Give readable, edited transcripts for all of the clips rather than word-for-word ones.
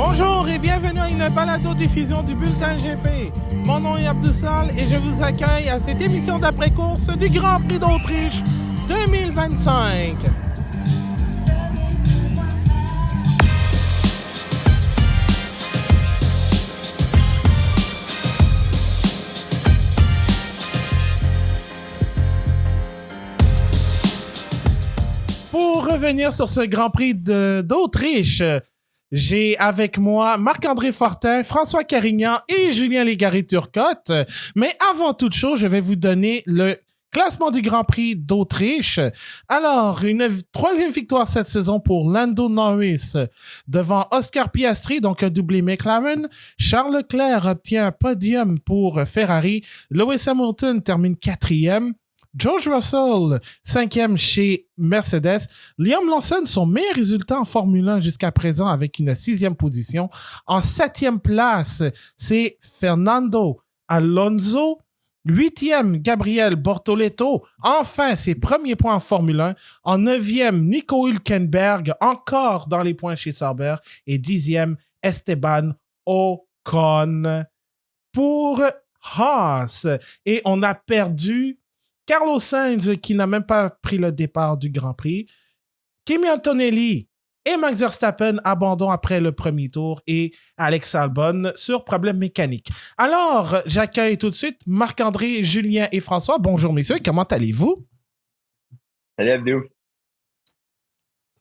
Bonjour et bienvenue à une balado-diffusion du Bulletin GP. Mon nom est Abdoussal et je vous accueille à cette émission d'après-course du Grand Prix d'Autriche 2025. Pour revenir sur ce Grand Prix d'Autriche, j'ai avec moi Marc-André Fortin, François Carignan et Julien Légaré-Turcotte. Mais avant toute chose, je vais vous donner le classement du Grand Prix d'Autriche. Alors, une troisième victoire cette saison pour Lando Norris devant Oscar Piastri, donc un doublé McLaren. Charles Leclerc obtient un podium pour Ferrari. Lewis Hamilton termine quatrième. George Russell, cinquième chez Mercedes. Liam Lawson, son meilleur résultat en Formule 1 jusqu'à présent avec une sixième position. En septième place, c'est Fernando Alonso. Huitième, Gabriel Bortoleto. Enfin, ses premiers points en Formule 1. En neuvième, Nico Hülkenberg, encore dans les points chez Sauber. Et dixième, Esteban Ocon pour Haas. Et on a perdu Carlos Sainz, qui n'a même pas pris le départ du Grand Prix. Kimi Antonelli et Max Verstappen abandon après le premier tour et Alex Albon sur problème mécanique. Alors, j'accueille tout de suite Marc-André, Julien et François. Bonjour messieurs, comment allez-vous? Salut Abdou.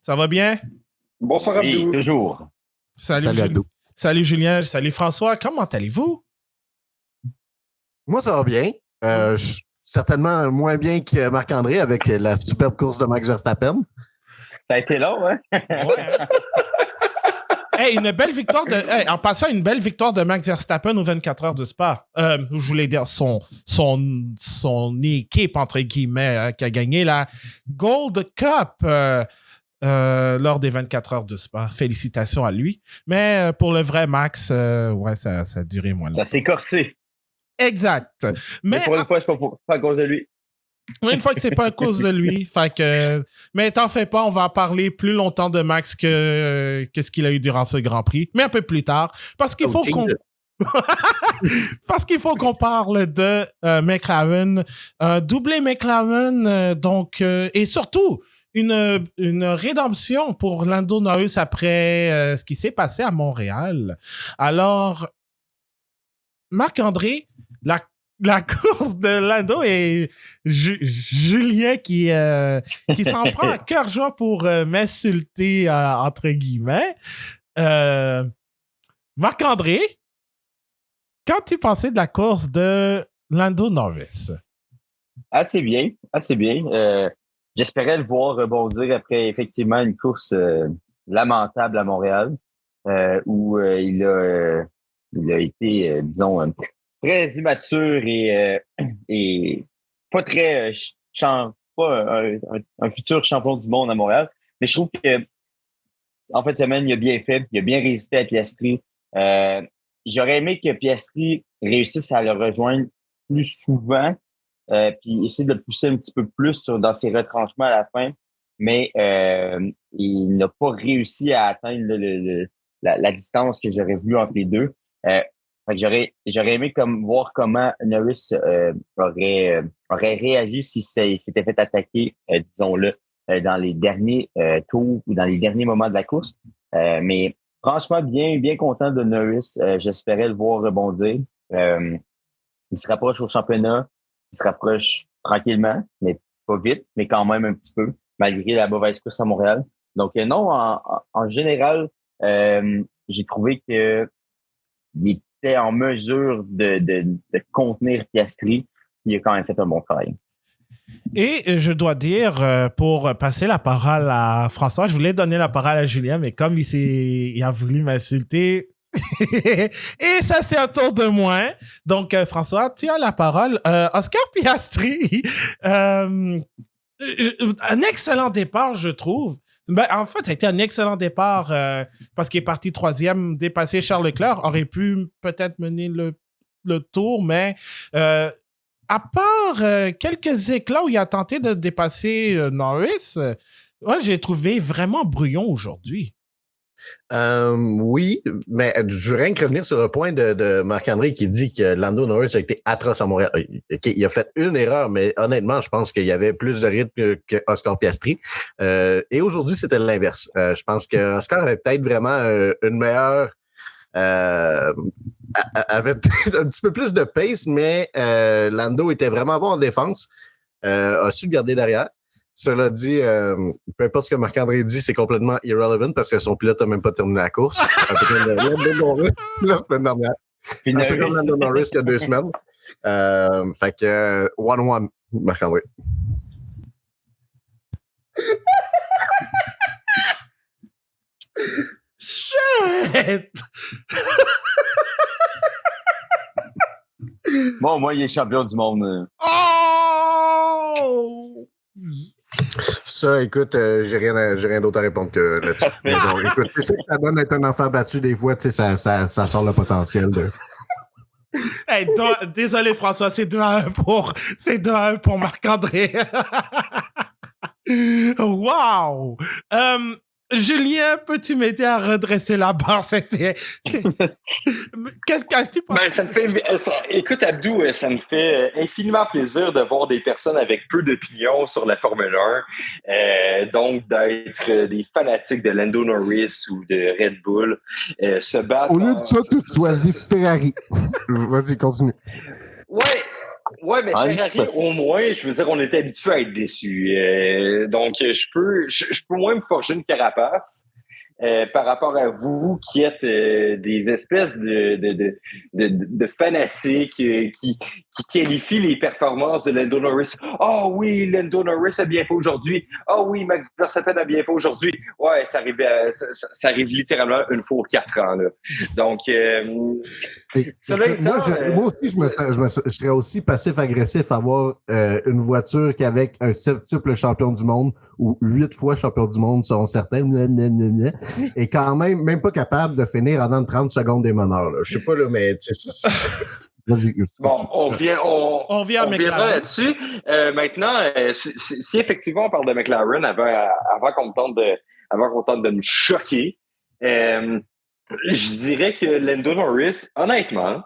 Ça va bien? Bonsoir Abdou. Oui, toujours. Salut Abdou. Salut Julien, salut François, comment allez-vous? Moi, ça va bien. Certainement moins bien que Marc-André avec la superbe course de Max Verstappen. Ça a été long, hein? Ouais. Hey, une belle victoire en passant, une belle victoire de Max Verstappen aux 24 heures de Spa. Je voulais dire son équipe, entre guillemets, qui a gagné la Gold Cup lors des 24 heures de Spa. Félicitations à lui. Mais pour le vrai Max, ouais, ça a duré moins longtemps. Ça s'est corsé. Exact. Mais pour une fois, c'est pas à cause de lui. Une fois que c'est pas à cause de lui. Fait que, mais t'en fais pas, on va en parler plus longtemps de Max que ce qu'il a eu durant ce Grand Prix, mais un peu plus tard. Parce qu'il faut qu'on parle de McLaren. Doublé McLaren, donc, et surtout, une rédemption pour Lando Norris après ce qui s'est passé à Montréal. Alors, Marc-André, la course de Lando et Julien qui s'en prend à cœur joie pour m'insulter, entre guillemets. Marc-André, quand tu pensais de la course de Lando Norris? Assez bien. J'espérais le voir rebondir après effectivement une course lamentable à Montréal où il a été, disons, très immature et pas très pas un futur champion du monde à Montréal. Mais je trouve que en fait semaine, il a bien fait, il a bien résisté à Piastri. J'aurais aimé que Piastri réussisse à le rejoindre plus souvent, puis essayer de le pousser un petit peu plus dans ses retranchements à la fin. Mais il n'a pas réussi à atteindre la distance que j'aurais voulu entre les deux. Fait que j'aurais aimé voir comment Norris aurait réagi si s'était fait attaquer, disons-le, dans les derniers tours ou dans les derniers moments de la course. Mais franchement, bien content de Norris. J'espérais le voir rebondir. Il se rapproche au championnat. Il se rapproche tranquillement, mais pas vite, mais quand même un petit peu, malgré la mauvaise course à Montréal. Donc non, en général, j'ai trouvé que il était en mesure de contenir Piastri. Il a quand même fait un bon travail. Et je dois dire, pour passer la parole à François, je voulais donner la parole à Julien, mais comme il a voulu m'insulter, et ça, c'est un tour de moins. Donc, François, tu as la parole. Oscar Piastri, un excellent départ, je trouve. Ben, en fait, ça a été un excellent départ parce qu'il est parti troisième, dépassé Charles Leclerc, aurait pu peut-être mener le tour, mais à part quelques éclats où il a tenté de dépasser Norris, j'ai trouvé vraiment brouillon aujourd'hui. Oui, mais je veux rien que revenir sur le point de Marc-André qui dit que Lando Norris a été atroce à Montréal. Il a fait une erreur, mais honnêtement, je pense qu'il y avait plus de rythme que Oscar Piastri. Et aujourd'hui, c'était l'inverse. Je pense que Oscar avait peut-être vraiment une meilleure... avait peut-être un petit peu plus de pace, mais Lando était vraiment bon en défense. A su le garder derrière. Cela dit, peu importe ce que Marc-André dit, c'est complètement irrelevant parce que son pilote n'a même pas terminé la course. Un peu comme Lando Norris la semaine dernière. Un peu comme Lando Norris il y a 2 semaines. Fait que 1-1, Marc-André. Shit! Bon, moi, il est champion du monde. Oh! Ça, écoute, j'ai rien d'autre à répondre que là-dessus. Mais bon, écoute, tu sais que ça donne d'être un enfant battu des fois, tu sais, ça sort le potentiel de... Hey, désolé François, c'est 2-1 pour Marc-André. Wow! Julien, peux-tu m'aider à redresser la barre? Qu'est-ce que tu penses? Ben, écoute, Abdou, ça me fait infiniment plaisir de voir des personnes avec peu d'opinion sur la Formule 1, donc d'être des fanatiques de Lando Norris ou de Red Bull, se battre. Au lieu de ça, tu choisis Ferrari. Vas-y, continue. Ouais, mais Ferrari, au moins, je veux dire, on était habitué à être déçus. Donc, je peux moins me forger une carapace par rapport à vous qui êtes des espèces de fanatiques qui qualifient les performances de Lando Norris. Ah oui, Lando Norris a bien fait aujourd'hui. Ah oui, Max Verstappen a bien fait aujourd'hui. Ouais, ça arrive littéralement une fois aux 4 ans. Là. Donc, moi aussi, je serais aussi passif-agressif à avoir une voiture qu'avec un septuple champion du monde ou 8 fois champion du monde, selon certains, et quand même pas capable de finir en dans 30 secondes des meneurs. Là. Je sais pas, là, mais... Bon, on vient à reviendra là-dessus. Maintenant, si effectivement on parle de McLaren avant qu'on tente de me choquer, je dirais que Lando Norris, honnêtement,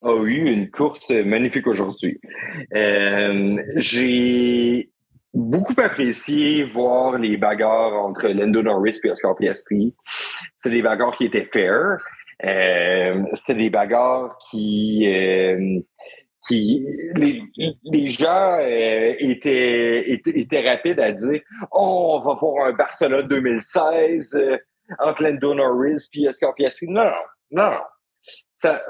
a eu une course magnifique aujourd'hui. J'ai beaucoup apprécié voir les bagarres entre Lando Norris et Oscar Piastri. C'est des bagarres qui étaient fair. C'était des bagarres qui les gens étaient rapides à dire on va voir un Barcelone 2016 entre Lando Norris puis Oscar Piastri. Non. Ça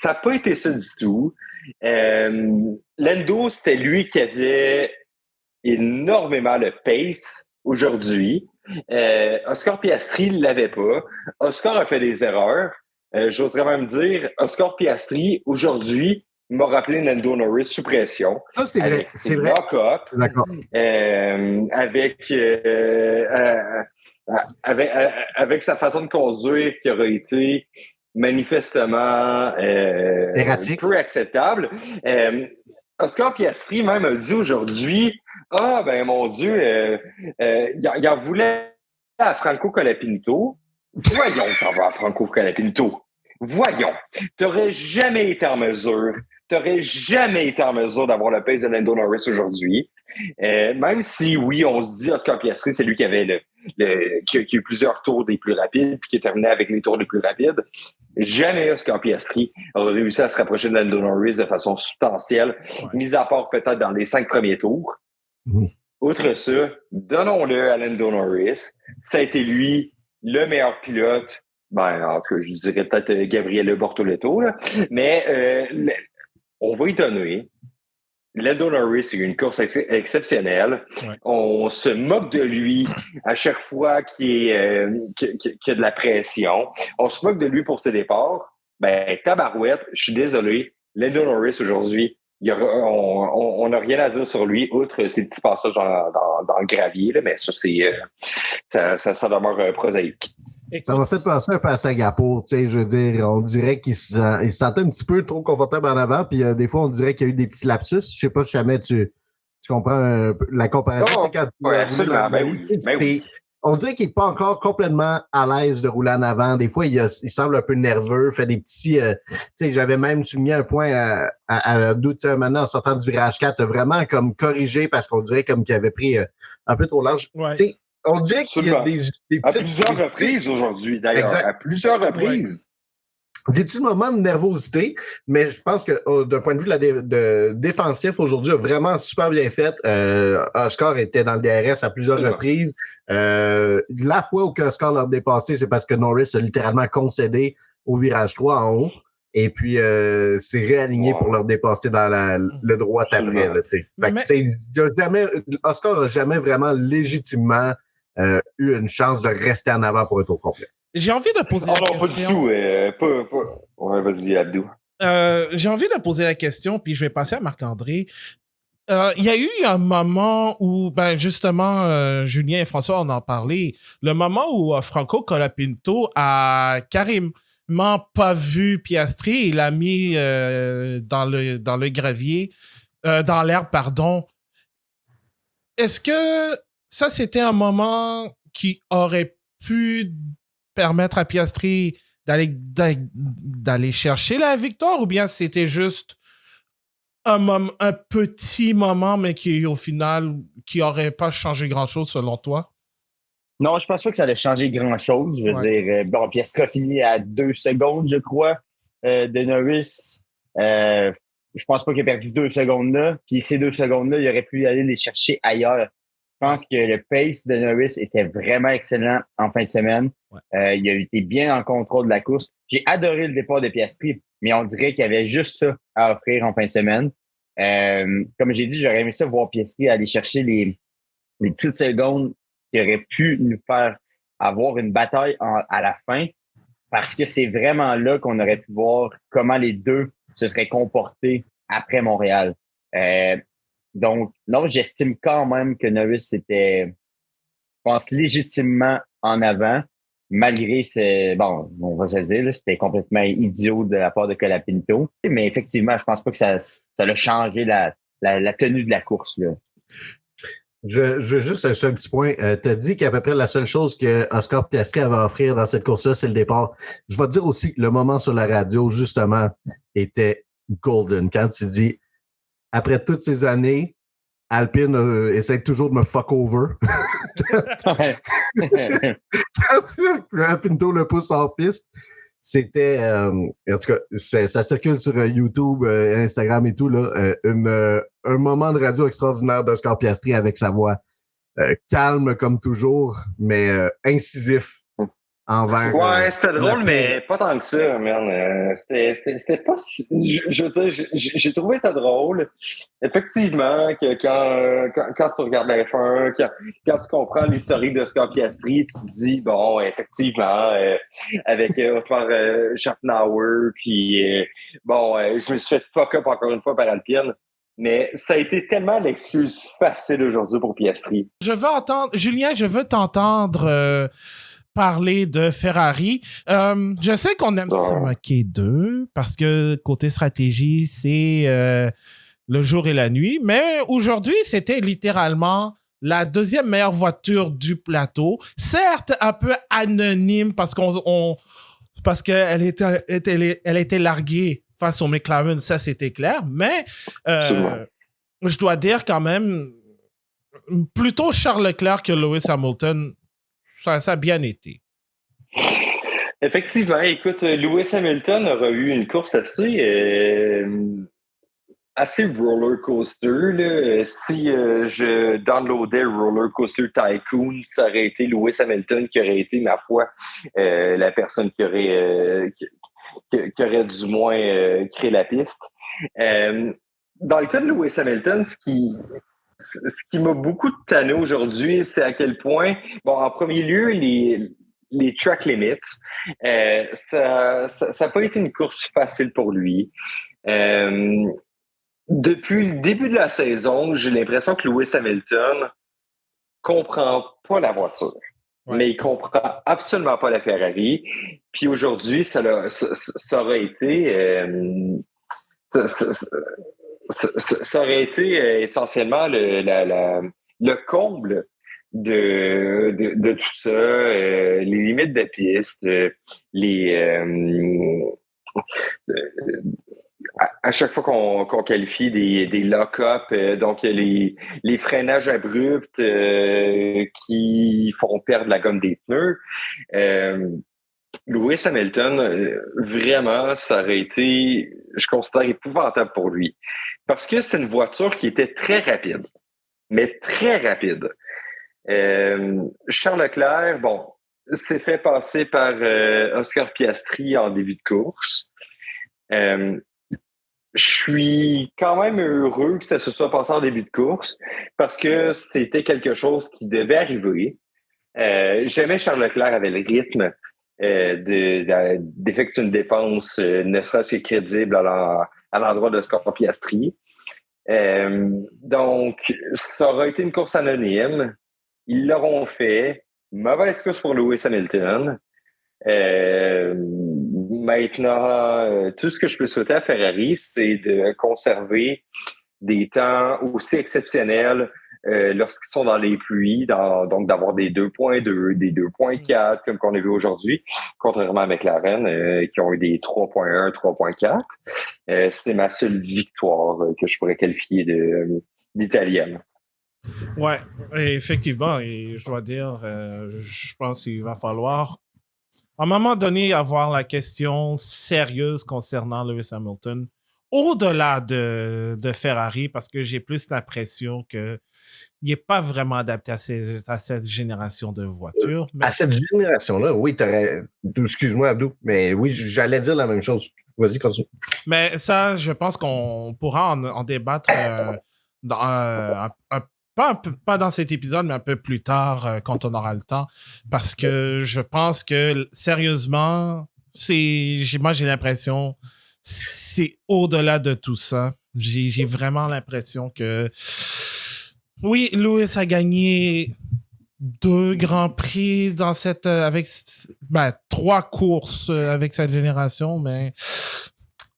n'a pas été ça du tout. Lando, c'était lui qui avait énormément le pace aujourd'hui. Oscar Piastri ne l'avait pas. Oscar a fait des erreurs. J'oserais même dire, Oscar Piastri, aujourd'hui, m'a rappelé Lando Norris sous pression. Ah, c'est vrai. C'est vrai. Lock-up, d'accord. avec sa façon de conduire qui aurait été manifestement erratique, peu acceptable. Oscar Piastri même a dit aujourd'hui, ah ben mon Dieu, il en voulait à Franco Colapinto. Voyons t'en vas à Franco Colapinto. Voyons. T'aurais jamais été en mesure d'avoir le pace de Lando Norris aujourd'hui. Même si, oui, on se dit Oscar Piastri, c'est lui qui avait qui a eu plusieurs tours des plus rapides puis qui est terminé avec les tours les plus rapides. Jamais Oscar Piastri aurait réussi à se rapprocher de Lando Norris de façon substantielle, mis à part peut-être dans les 5 premiers tours. Outre ça, donnons-le à Lando Norris. Ça a été lui le meilleur pilote. Ben, en tout cas, je dirais peut-être Gabriele Bortoleto, là. Mais on va y donner. Lando Norris a eu une course exceptionnelle. Ouais. On se moque de lui à chaque fois qu'il y a de la pression. On se moque de lui pour ses départs. Ben, tabarouette, je suis désolé. Lando Norris, aujourd'hui, on n'a rien à dire sur lui, outre ces petits passages dans le gravier, là, mais ça, ça demeure prosaïque. Ça m'a fait penser un peu à Singapour, tu sais, je veux dire, on dirait qu'il se sentait un petit peu trop confortable en avant, puis des fois, on dirait qu'il y a eu des petits lapsus. Je sais pas si jamais tu comprends la comparaison. Oui, absolument. on dirait qu'il n'est pas encore complètement à l'aise de rouler en avant. Des fois, il semble un peu nerveux, fait des petits... tu sais, j'avais même souligné un point à Doute, maintenant, en sortant du virage 4, vraiment comme corrigé parce qu'on dirait comme qu'il avait pris un peu trop large. Ouais. Tu sais, on dirait qu'il y a des petites... À plusieurs reprises aujourd'hui, d'ailleurs. Exact. À plusieurs reprises. Des petits moments de nervosité, mais je pense que d'un point de vue de défensif, aujourd'hui, a vraiment super bien fait. Oscar était dans le DRS à plusieurs reprises. La fois où Oscar l'a dépassé, c'est parce que Norris a littéralement concédé au virage 3 en haut. Et puis, c'est réaligné pour leur dépasser dans le droit après. Là, fait que Oscar n'a jamais vraiment légitimement eu une chance de rester en avant pour un tour complet. J'ai envie de poser la question. Pas du tout. Ouais, vas-y, Abdou. J'ai envie de poser la question, puis je vais passer à Marc-André. Il y a eu un moment où, justement, Julien et François en ont parlé, le moment où Franco Colapinto a carrément pas vu Piastri, il l'a mis dans le gravier, dans l'herbe, pardon. Est-ce que ça, c'était un moment qui aurait pu permettre à Piastri d'aller chercher la victoire, ou bien c'était juste un petit moment, mais qui, au final, qui aurait pas changé grand-chose selon toi? Non, je pense pas que ça allait changer grand-chose. Je veux dire, Piastri a fini à 2 secondes, je crois, de Norris. Je pense pas qu'il a perdu 2 secondes là. Puis ces 2 secondes-là, il aurait pu aller les chercher ailleurs. Je pense que le pace de Norris était vraiment excellent en fin de semaine. Ouais. Il a été bien en contrôle de la course. J'ai adoré le départ de Piastri, mais on dirait qu'il y avait juste ça à offrir en fin de semaine. Comme j'ai dit, j'aurais aimé ça voir Piastri aller chercher les petites secondes qui auraient pu nous faire avoir une bataille à la fin, parce que c'est vraiment là qu'on aurait pu voir comment les deux se seraient comportés après Montréal. Donc, non, j'estime quand même que Norris était, je pense, légitimement en avant, malgré on va se le dire, là, c'était complètement idiot de la part de Colapinto. Mais effectivement, je pense pas que ça a changé la tenue de la course, là. Je veux juste ajouter un petit point. T'as dit qu'à peu près la seule chose que Oscar Piastri avait à offrir dans cette course-là, c'est le départ. Je vais te dire aussi que le moment sur la radio, justement, était golden. Quand tu dis, après toutes ces années, Alpine essaie toujours de me fuck over. Quand Pinto le pousse hors piste, c'était, en tout cas, ça circule sur YouTube, Instagram et tout, là, un moment de radio extraordinaire d'Oscar Piastri avec sa voix calme comme toujours, mais incisif envers... Ouais, c'était drôle, mais pas tant que ça, man. C'était pas si... Je veux dire, j'ai trouvé ça drôle. Effectivement, que quand tu regardes la F1, quand tu comprends l'historique d'Oscar Piastri, tu te dis, bon, effectivement, avec Schaffnauer, puis je me suis fait fuck up encore une fois par Alpine. Mais ça a été tellement l'excuse facile aujourd'hui pour Piastri. Julien, je veux t'entendre parler de Ferrari. Je sais qu'on aime se moquer d'eux parce que côté stratégie, c'est le jour et la nuit. Mais aujourd'hui, c'était littéralement la deuxième meilleure voiture du plateau. Certes, un peu anonyme parce qu'elle était larguée face au McLaren, ça c'était clair. Mais je dois dire quand même, plutôt Charles Leclerc que Lewis Hamilton. Ça a bien été. Effectivement, écoute, Lewis Hamilton aura eu une course assez roller coaster. Là. Si je downloadais Roller Coaster Tycoon, ça aurait été Lewis Hamilton qui aurait été, ma foi, la personne qui aurait du moins créé la piste. Dans le cas de Lewis Hamilton, ce qui m'a beaucoup tanné aujourd'hui, c'est à quel point, en premier lieu, les track limits, ça n'a pas été une course facile pour lui. Depuis le début de la saison, j'ai l'impression que Lewis Hamilton comprend pas la voiture. Ouais. Mais il comprend absolument pas la Ferrari. Puis aujourd'hui, ça aurait été... Ça aurait été essentiellement le comble de tout ça, les limites de piste, à chaque fois qu'on qualifie des lock-up, donc les freinages abrupts qui font perdre la gomme des pneus. Lewis Hamilton, vraiment, ça aurait été, je considère, épouvantable pour lui. Parce que c'était une voiture qui était très rapide, mais très rapide. Charles Leclerc, bon, s'est fait passer par Oscar Piastri en début de course. Je suis quand même heureux que ça se soit passé en début de course parce que c'était quelque chose qui devait arriver. Jamais Charles Leclerc avait le rythme d'effectuer une dépense ne serait-ce que crédible à l'endroit de Oscar Piastri. Donc, ça aura été une course anonyme. Ils l'auront fait. Mauvaise course pour Lewis Hamilton. Maintenant, tout ce que je peux souhaiter à Ferrari, c'est de conserver des temps aussi exceptionnels lorsqu'ils sont dans les pluies, donc d'avoir des 2.2, des 2.4, comme qu'on a vu aujourd'hui, contrairement à McLaren, qui ont eu des 3.1, 3.4. C'est ma seule victoire que je pourrais qualifier d'italienne. Ouais, effectivement, et je dois dire, je pense qu'il va falloir, à un moment donné, avoir la question sérieuse concernant Lewis Hamilton, au-delà de Ferrari, parce que j'ai plus l'impression que il n'est pas vraiment adapté à cette génération de voitures. Mais... À cette génération-là, oui, excuse-moi, Abdou, mais oui, j'allais dire la même chose. Vas-y, continue. Mais ça, je pense qu'on pourra en débattre pas dans cet épisode, mais un peu plus tard, quand on aura le temps. Parce que je pense que, sérieusement, moi, j'ai l'impression, c'est au-delà de tout ça. J'ai vraiment l'impression que, oui, Lewis a gagné 2 grands prix dans avec 3 courses avec cette génération, mais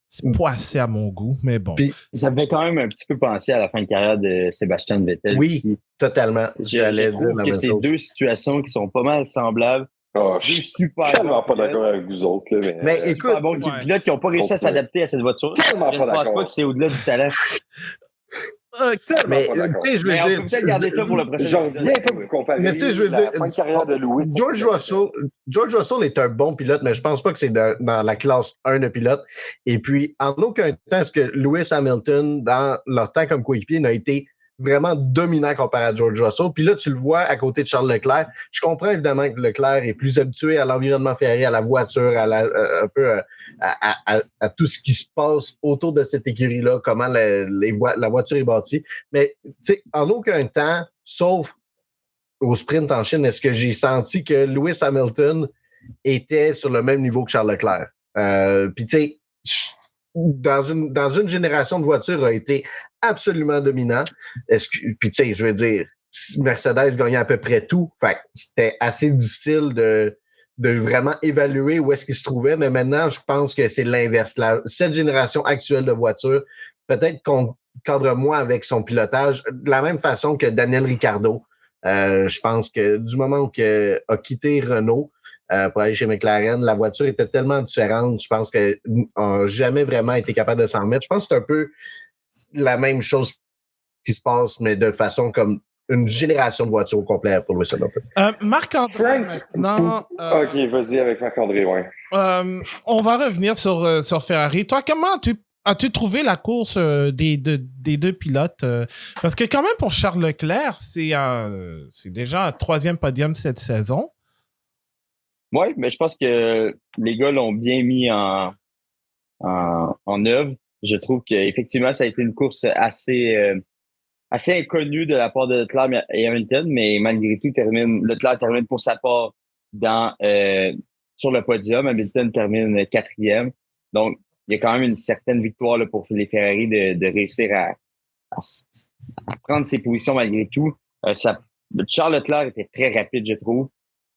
c'est pas assez à mon goût, mais bon. Puis, ça me fait quand même un petit peu penser à la fin de carrière de Sébastien Vettel. Oui, totalement. Je trouve que c'est 2 situations qui sont pas mal semblables. Je suis super tellement pas d'accord avec vous autres. Mais écoute, bon pilotes qui n'ont pas réussi à s'adapter à cette voiture. Je ne pense pas que c'est au-delà du talent. Mais tu sais, je veux dire, on peut peut-être garder ça pour le prochain épisode. Bien pas vous comparer. Mais tu sais, je veux dire, la carrière de Lewis. George Russell est un bon pilote, mais je pense pas que c'est dans la classe 1 de pilote. Et puis, en aucun temps, est-ce que Lewis Hamilton, dans leur temps comme coéquipier, n'a été vraiment dominant comparé à George Russell. Puis là, tu le vois à côté de Charles Leclerc. Je comprends évidemment que Leclerc est plus habitué à l'environnement Ferrari, à la voiture, un peu à tout ce qui se passe autour de cette écurie-là, comment la voiture est bâtie. Mais tu sais, en aucun temps, sauf au sprint en Chine, est-ce que j'ai senti que Lewis Hamilton était sur le même niveau que Charles Leclerc. Puis tu sais, dans une génération de voitures a été absolument dominant. Puis tu sais, je veux dire, Mercedes gagnait à peu près tout. Fait que c'était assez difficile de vraiment évaluer où est-ce qu'il se trouvait. Mais maintenant, je pense que c'est l'inverse. Cette génération actuelle de voitures, peut-être qu'on cadre moins avec son pilotage, de la même façon que Daniel Ricciardo. Je pense que du moment qu'il a quitté Renault, pour aller chez McLaren, la voiture était tellement différente. Je pense qu'elle n'a jamais vraiment été capable de s'en remettre. Je pense que c'est un peu la même chose qui se passe, mais de façon comme une génération de voitures au complet pour Lewis Hamilton. Marc-André, maintenant... OK, vas-y avec Marc-André, ouais. On va revenir sur Ferrari. Toi, comment as-tu trouvé la course des deux pilotes? Parce que quand même, pour Charles Leclerc, c'est déjà un 3e podium cette saison. Oui, mais je pense que les gars l'ont bien mis en œuvre. Je trouve qu'effectivement, ça a été une course assez inconnue de la part de Leclerc et Hamilton, mais malgré tout, Leclerc termine pour sa part sur le podium. Hamilton termine 4e. Donc, il y a quand même une certaine victoire là, pour les Ferrari de réussir à prendre ses positions malgré tout. Charles Leclerc était très rapide, je trouve.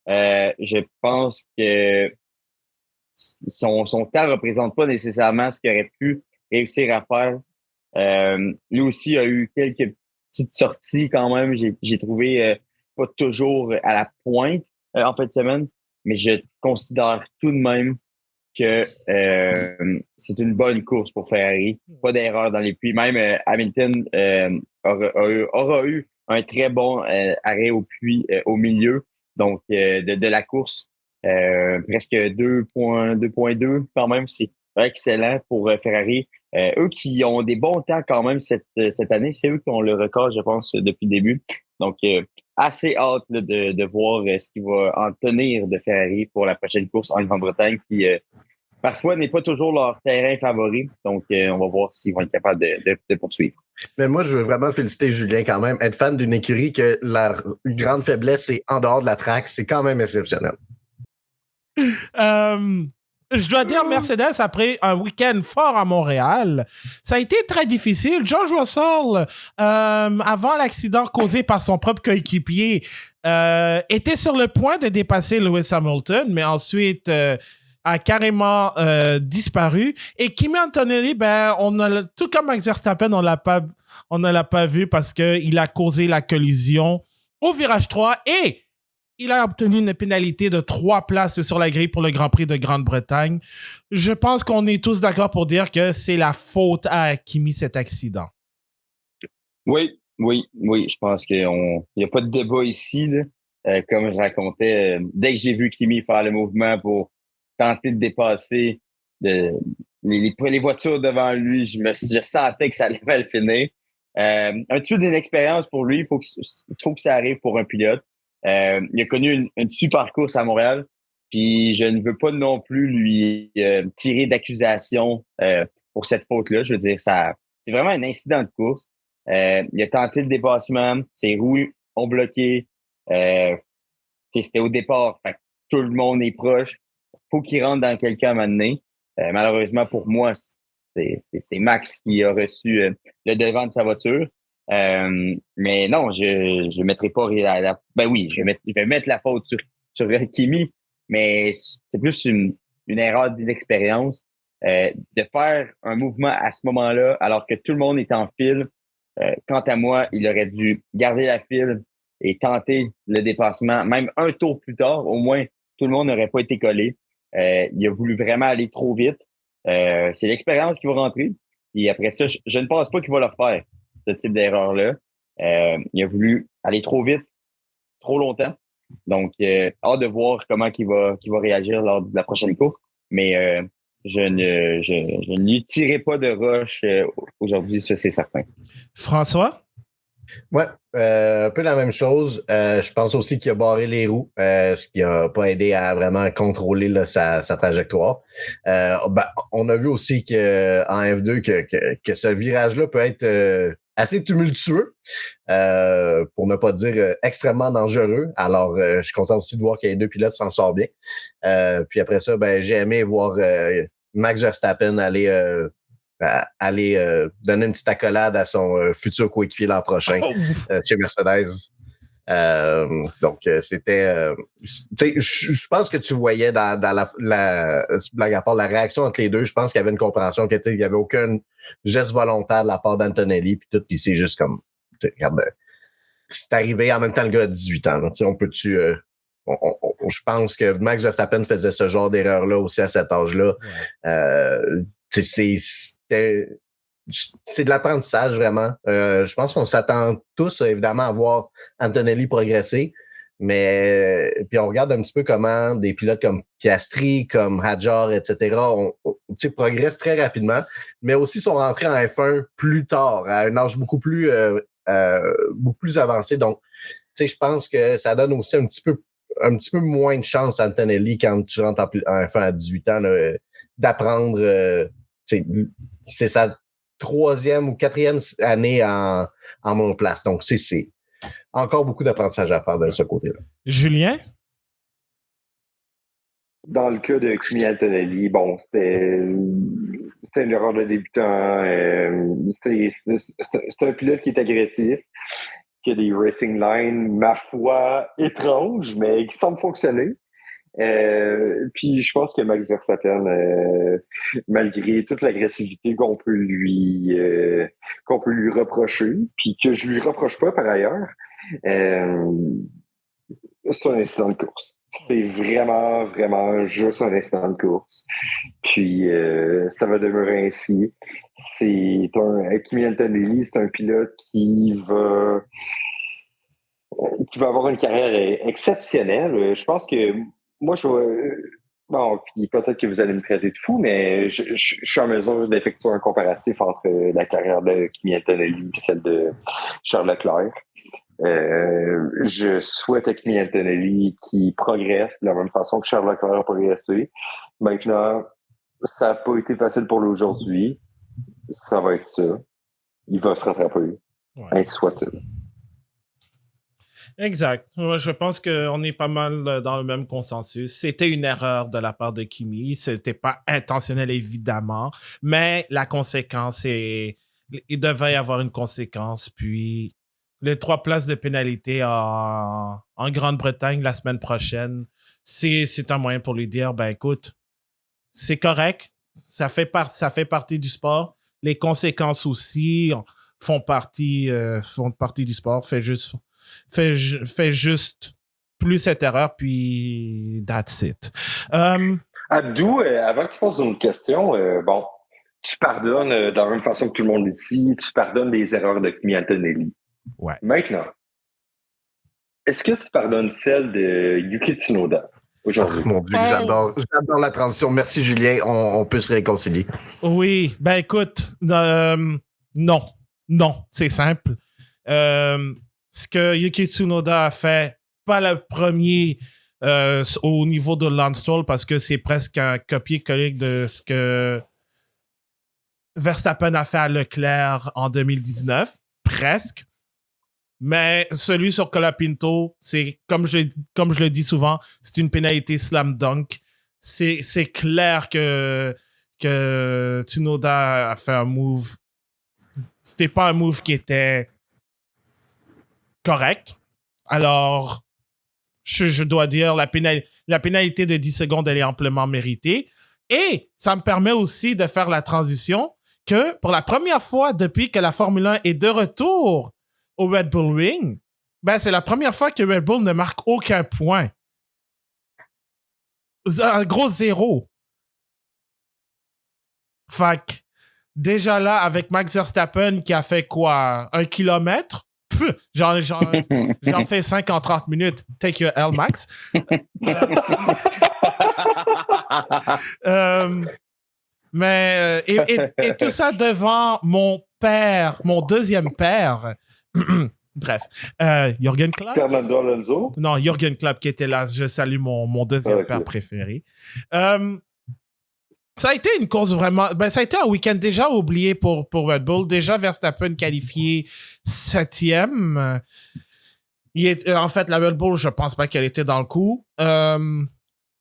Je pense que son temps représente pas nécessairement ce qu'il aurait pu réussir à faire. Lui aussi a eu quelques petites sorties quand même. J'ai trouvé pas toujours à la pointe en fin de semaine, mais je considère tout de même que c'est une bonne course pour Ferrari. Pas d'erreur dans les puits. Même Hamilton aura eu un très bon arrêt au puits au milieu donc de la course. Presque 2.2 quand même, c'est excellent pour Ferrari. Eux qui ont des bons temps quand même cette année, c'est eux qui ont le record, je pense, depuis le début. Donc, assez hâte là, de voir ce qui va en tenir de Ferrari pour la prochaine course en Grande-Bretagne qui parfois n'est pas toujours leur terrain favori. Donc, on va voir s'ils vont être capables de poursuivre. Mais moi, je veux vraiment féliciter Julien quand même. Être fan d'une écurie que la grande faiblesse, c'est en dehors de la track, c'est quand même exceptionnel. Je dois dire, Mercedes, après un week-end fort à Montréal, ça a été très difficile. George Russell, avant l'accident causé par son propre coéquipier, était sur le point de dépasser Lewis Hamilton, mais ensuite a carrément disparu. Et Kimi Antonelli, tout comme Max Verstappen, on ne l'a pas vu parce qu'il a causé la collision au virage 3 et il a obtenu une pénalité de 3 places sur la grille pour le Grand Prix de Grande-Bretagne. Je pense qu'on est tous d'accord pour dire que c'est la faute à Kimi, cet accident. Oui. Je pense qu'il n'y a pas de débat ici. Là. Comme je racontais, dès que j'ai vu Kimi faire le mouvement pour tenter de dépasser les voitures devant lui, je sentais que ça allait mal finir. Un petit peu d'inexpérience pour lui. Il faut que ça arrive pour un pilote. Il a connu une super course à Montréal, puis je ne veux pas non plus lui tirer d'accusation pour cette faute-là. Je veux dire, c'est vraiment un incident de course. Il a tenté le dépassement, ses roues ont bloqué. C'était au départ, fait que tout le monde est proche. Faut qu'il rentre dans quelqu'un à un moment donné. Malheureusement pour moi, c'est Max qui a reçu le devant de sa voiture. Mais non, je mettrai pas je vais mettre la faute sur Kimi, mais c'est plus une erreur d'inexpérience de faire un mouvement à ce moment-là alors que tout le monde est en file. Quant à moi, il aurait dû garder la file et tenter le dépassement, même un tour plus tard, au moins tout le monde n'aurait pas été collé. Il a voulu vraiment aller trop vite. C'est l'expérience qui va rentrer. Et après ça, je ne pense pas qu'il va le refaire, ce type d'erreur-là. Il a voulu aller trop vite, trop longtemps. Donc, hâte de voir comment il va réagir lors de la prochaine course. Mais je ne lui tirerai pas de roche aujourd'hui, ça c'est certain. François? Ouais, un peu la même chose. Je pense aussi qu'il a barré les roues, ce qui a pas aidé à vraiment contrôler là, sa trajectoire. On a vu aussi que en F2 que ce virage-là peut être assez tumultueux, pour ne pas dire extrêmement dangereux. Alors, je suis content aussi de voir que les deux pilotes s'en sortent bien. Puis après ça, j'ai aimé voir Max Verstappen aller donner une petite accolade à son futur coéquipier l'an prochain chez Mercedes. Donc, c'était... je pense que tu voyais dans la blague à part, la réaction entre les deux, je pense qu'il y avait une compréhension qu'il n'y avait aucun geste volontaire de la part d'Antonelli, puis tout, puis c'est juste comme... Regarde, c'est arrivé en même temps le gars a 18 ans. Là, on peut-tu... je pense que Max Verstappen faisait ce genre d'erreur-là aussi à cet âge-là. Ouais. C'est de l'apprentissage vraiment. Je pense qu'on s'attend tous évidemment à voir Antonelli progresser, mais puis on regarde un petit peu comment des pilotes comme Piastri, comme Hadjar, etc. Progressent très rapidement, mais aussi sont rentrés en F1 plus tard, à un âge beaucoup plus avancé. Donc, je pense que ça donne aussi un petit peu moins de chance à Antonelli quand tu rentres en F1 à 18 ans là, d'apprendre. C'est sa 3e ou 4e année en monoplace. Donc, c'est encore beaucoup d'apprentissage à faire de ce côté-là. Julien? Dans le cas de Kimi Antonelli, bon, c'était une erreur de débutant. C'est un pilote qui est agressif, qui a des racing lines, ma foi, étranges, mais qui semblent fonctionner. Puis je pense que Max Verstappen, malgré toute l'agressivité qu'on peut lui reprocher, puis que je lui reproche pas par ailleurs, C'est un incident de course. C'est vraiment, vraiment juste un incident de course. Puis, ça va demeurer ainsi. Kimi Antonelli, c'est un pilote qui va avoir une carrière exceptionnelle. Je pense que moi, bon, puis peut-être que vous allez me traiter de fou, mais je suis en mesure d'effectuer un comparatif entre la carrière de Kimi Antonelli et celle de Charles Leclerc. Je souhaite à Kimi Antonelli qui progresse de la même façon que Charles Leclerc a progressé. Maintenant, ça n'a pas été facile pour lui aujourd'hui. Ça va être ça. Il va se rattraper. Ouais. Ainsi soit-il. Exact. Moi, je pense qu'on est pas mal dans le même consensus. C'était une erreur de la part de Kimi. C'était pas intentionnel, évidemment, mais la conséquence il devait y avoir une conséquence. Puis, les 3 places de pénalité en Grande-Bretagne la semaine prochaine, c'est un moyen pour lui dire, ben écoute, c'est correct. Ça fait partie du sport. Les conséquences aussi font partie du sport. Fais juste plus cette erreur, puis that's it. Abdou, avant que tu poses une question, bon, tu pardonnes de la même façon que tout le monde ici, tu pardonnes les erreurs de Kimi Antonelli. Ouais. Maintenant, est-ce que tu pardonnes celle de Yuki Tsunoda aujourd'hui? Mon Dieu, j'adore la transition. Merci, Julien. On peut se réconcilier. Oui, ben écoute, non, c'est simple. Ce que Yuki Tsunoda a fait, pas le premier au niveau de Lance Stroll, parce que c'est presque un copier-coller de ce que Verstappen a fait à Leclerc en 2019, presque. Mais celui sur Colapinto, c'est, comme je le dis souvent, c'est une pénalité slam dunk. C'est clair que Tsunoda a fait un move. C'était pas un move qui était correct. Alors, je dois dire, la pénalité de 10 secondes, elle est amplement méritée. Et ça me permet aussi de faire la transition que pour la première fois depuis que la Formule 1 est de retour au Red Bull Ring, ben c'est la première fois que Red Bull ne marque aucun point. Un gros 0. Fait que, déjà là, avec Max Verstappen qui a fait quoi? 1 kilomètre? J'en fais 5 en 30 minutes. Take your L, Max. Mais et tout ça devant mon père, mon deuxième père. Bref, Jürgen Klopp. Fernando Alonso? Non, Jürgen Klopp qui était là. Je salue mon deuxième père préféré. Ça a été une course vraiment... Ben, ça a été un week-end déjà oublié pour Red Bull. Déjà, Verstappen qualifié 7e. En fait, la Red Bull, je pense pas qu'elle était dans le coup.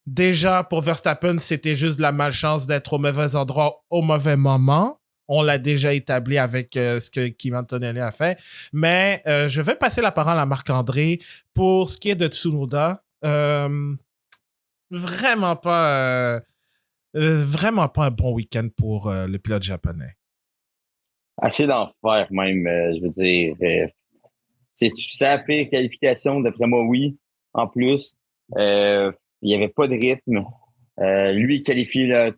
Déjà, pour Verstappen, c'était juste de la malchance d'être au mauvais endroit au mauvais moment. On l'a déjà établi avec ce que Kimi Antonelli a fait. Mais je vais passer la parole à Marc-André pour ce qui est de Tsunoda. Vraiment pas un bon week-end pour le pilote japonais. Assez d'enfer, même. Je veux dire, c'est sa pire qualification, d'après moi, oui. En plus, il n'y avait pas de rythme. Lui, qualifié, là,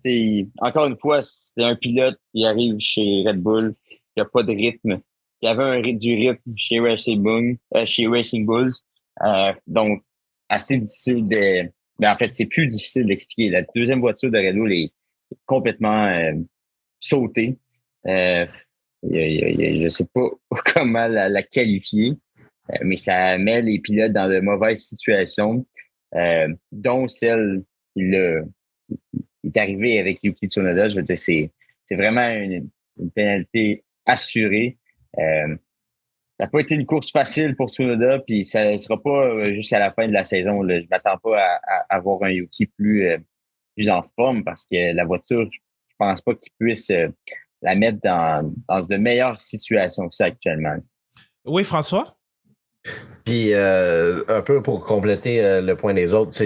encore une fois, c'est un pilote qui arrive chez Red Bull, qui n'a pas de rythme, qui avait du rythme chez Racing Bulls. Donc, assez difficile de... Mais en fait, c'est plus difficile d'expliquer. La deuxième voiture de Red Bull est complètement sautée. Je sais pas comment la qualifier, mais ça met les pilotes dans de mauvaises situations, dont celle qui est arrivée avec Yuki Tsunoda. Je veux dire, c'est vraiment une pénalité assurée. Ça n'a pas été une course facile pour Tsunoda, puis ça ne sera pas jusqu'à la fin de la saison. Là. Je m'attends pas à avoir un Yuki plus en forme parce que la voiture, je pense pas qu'il puisse la mettre dans de meilleures situations que ça actuellement. Oui, François? Puis un peu pour compléter le point des autres,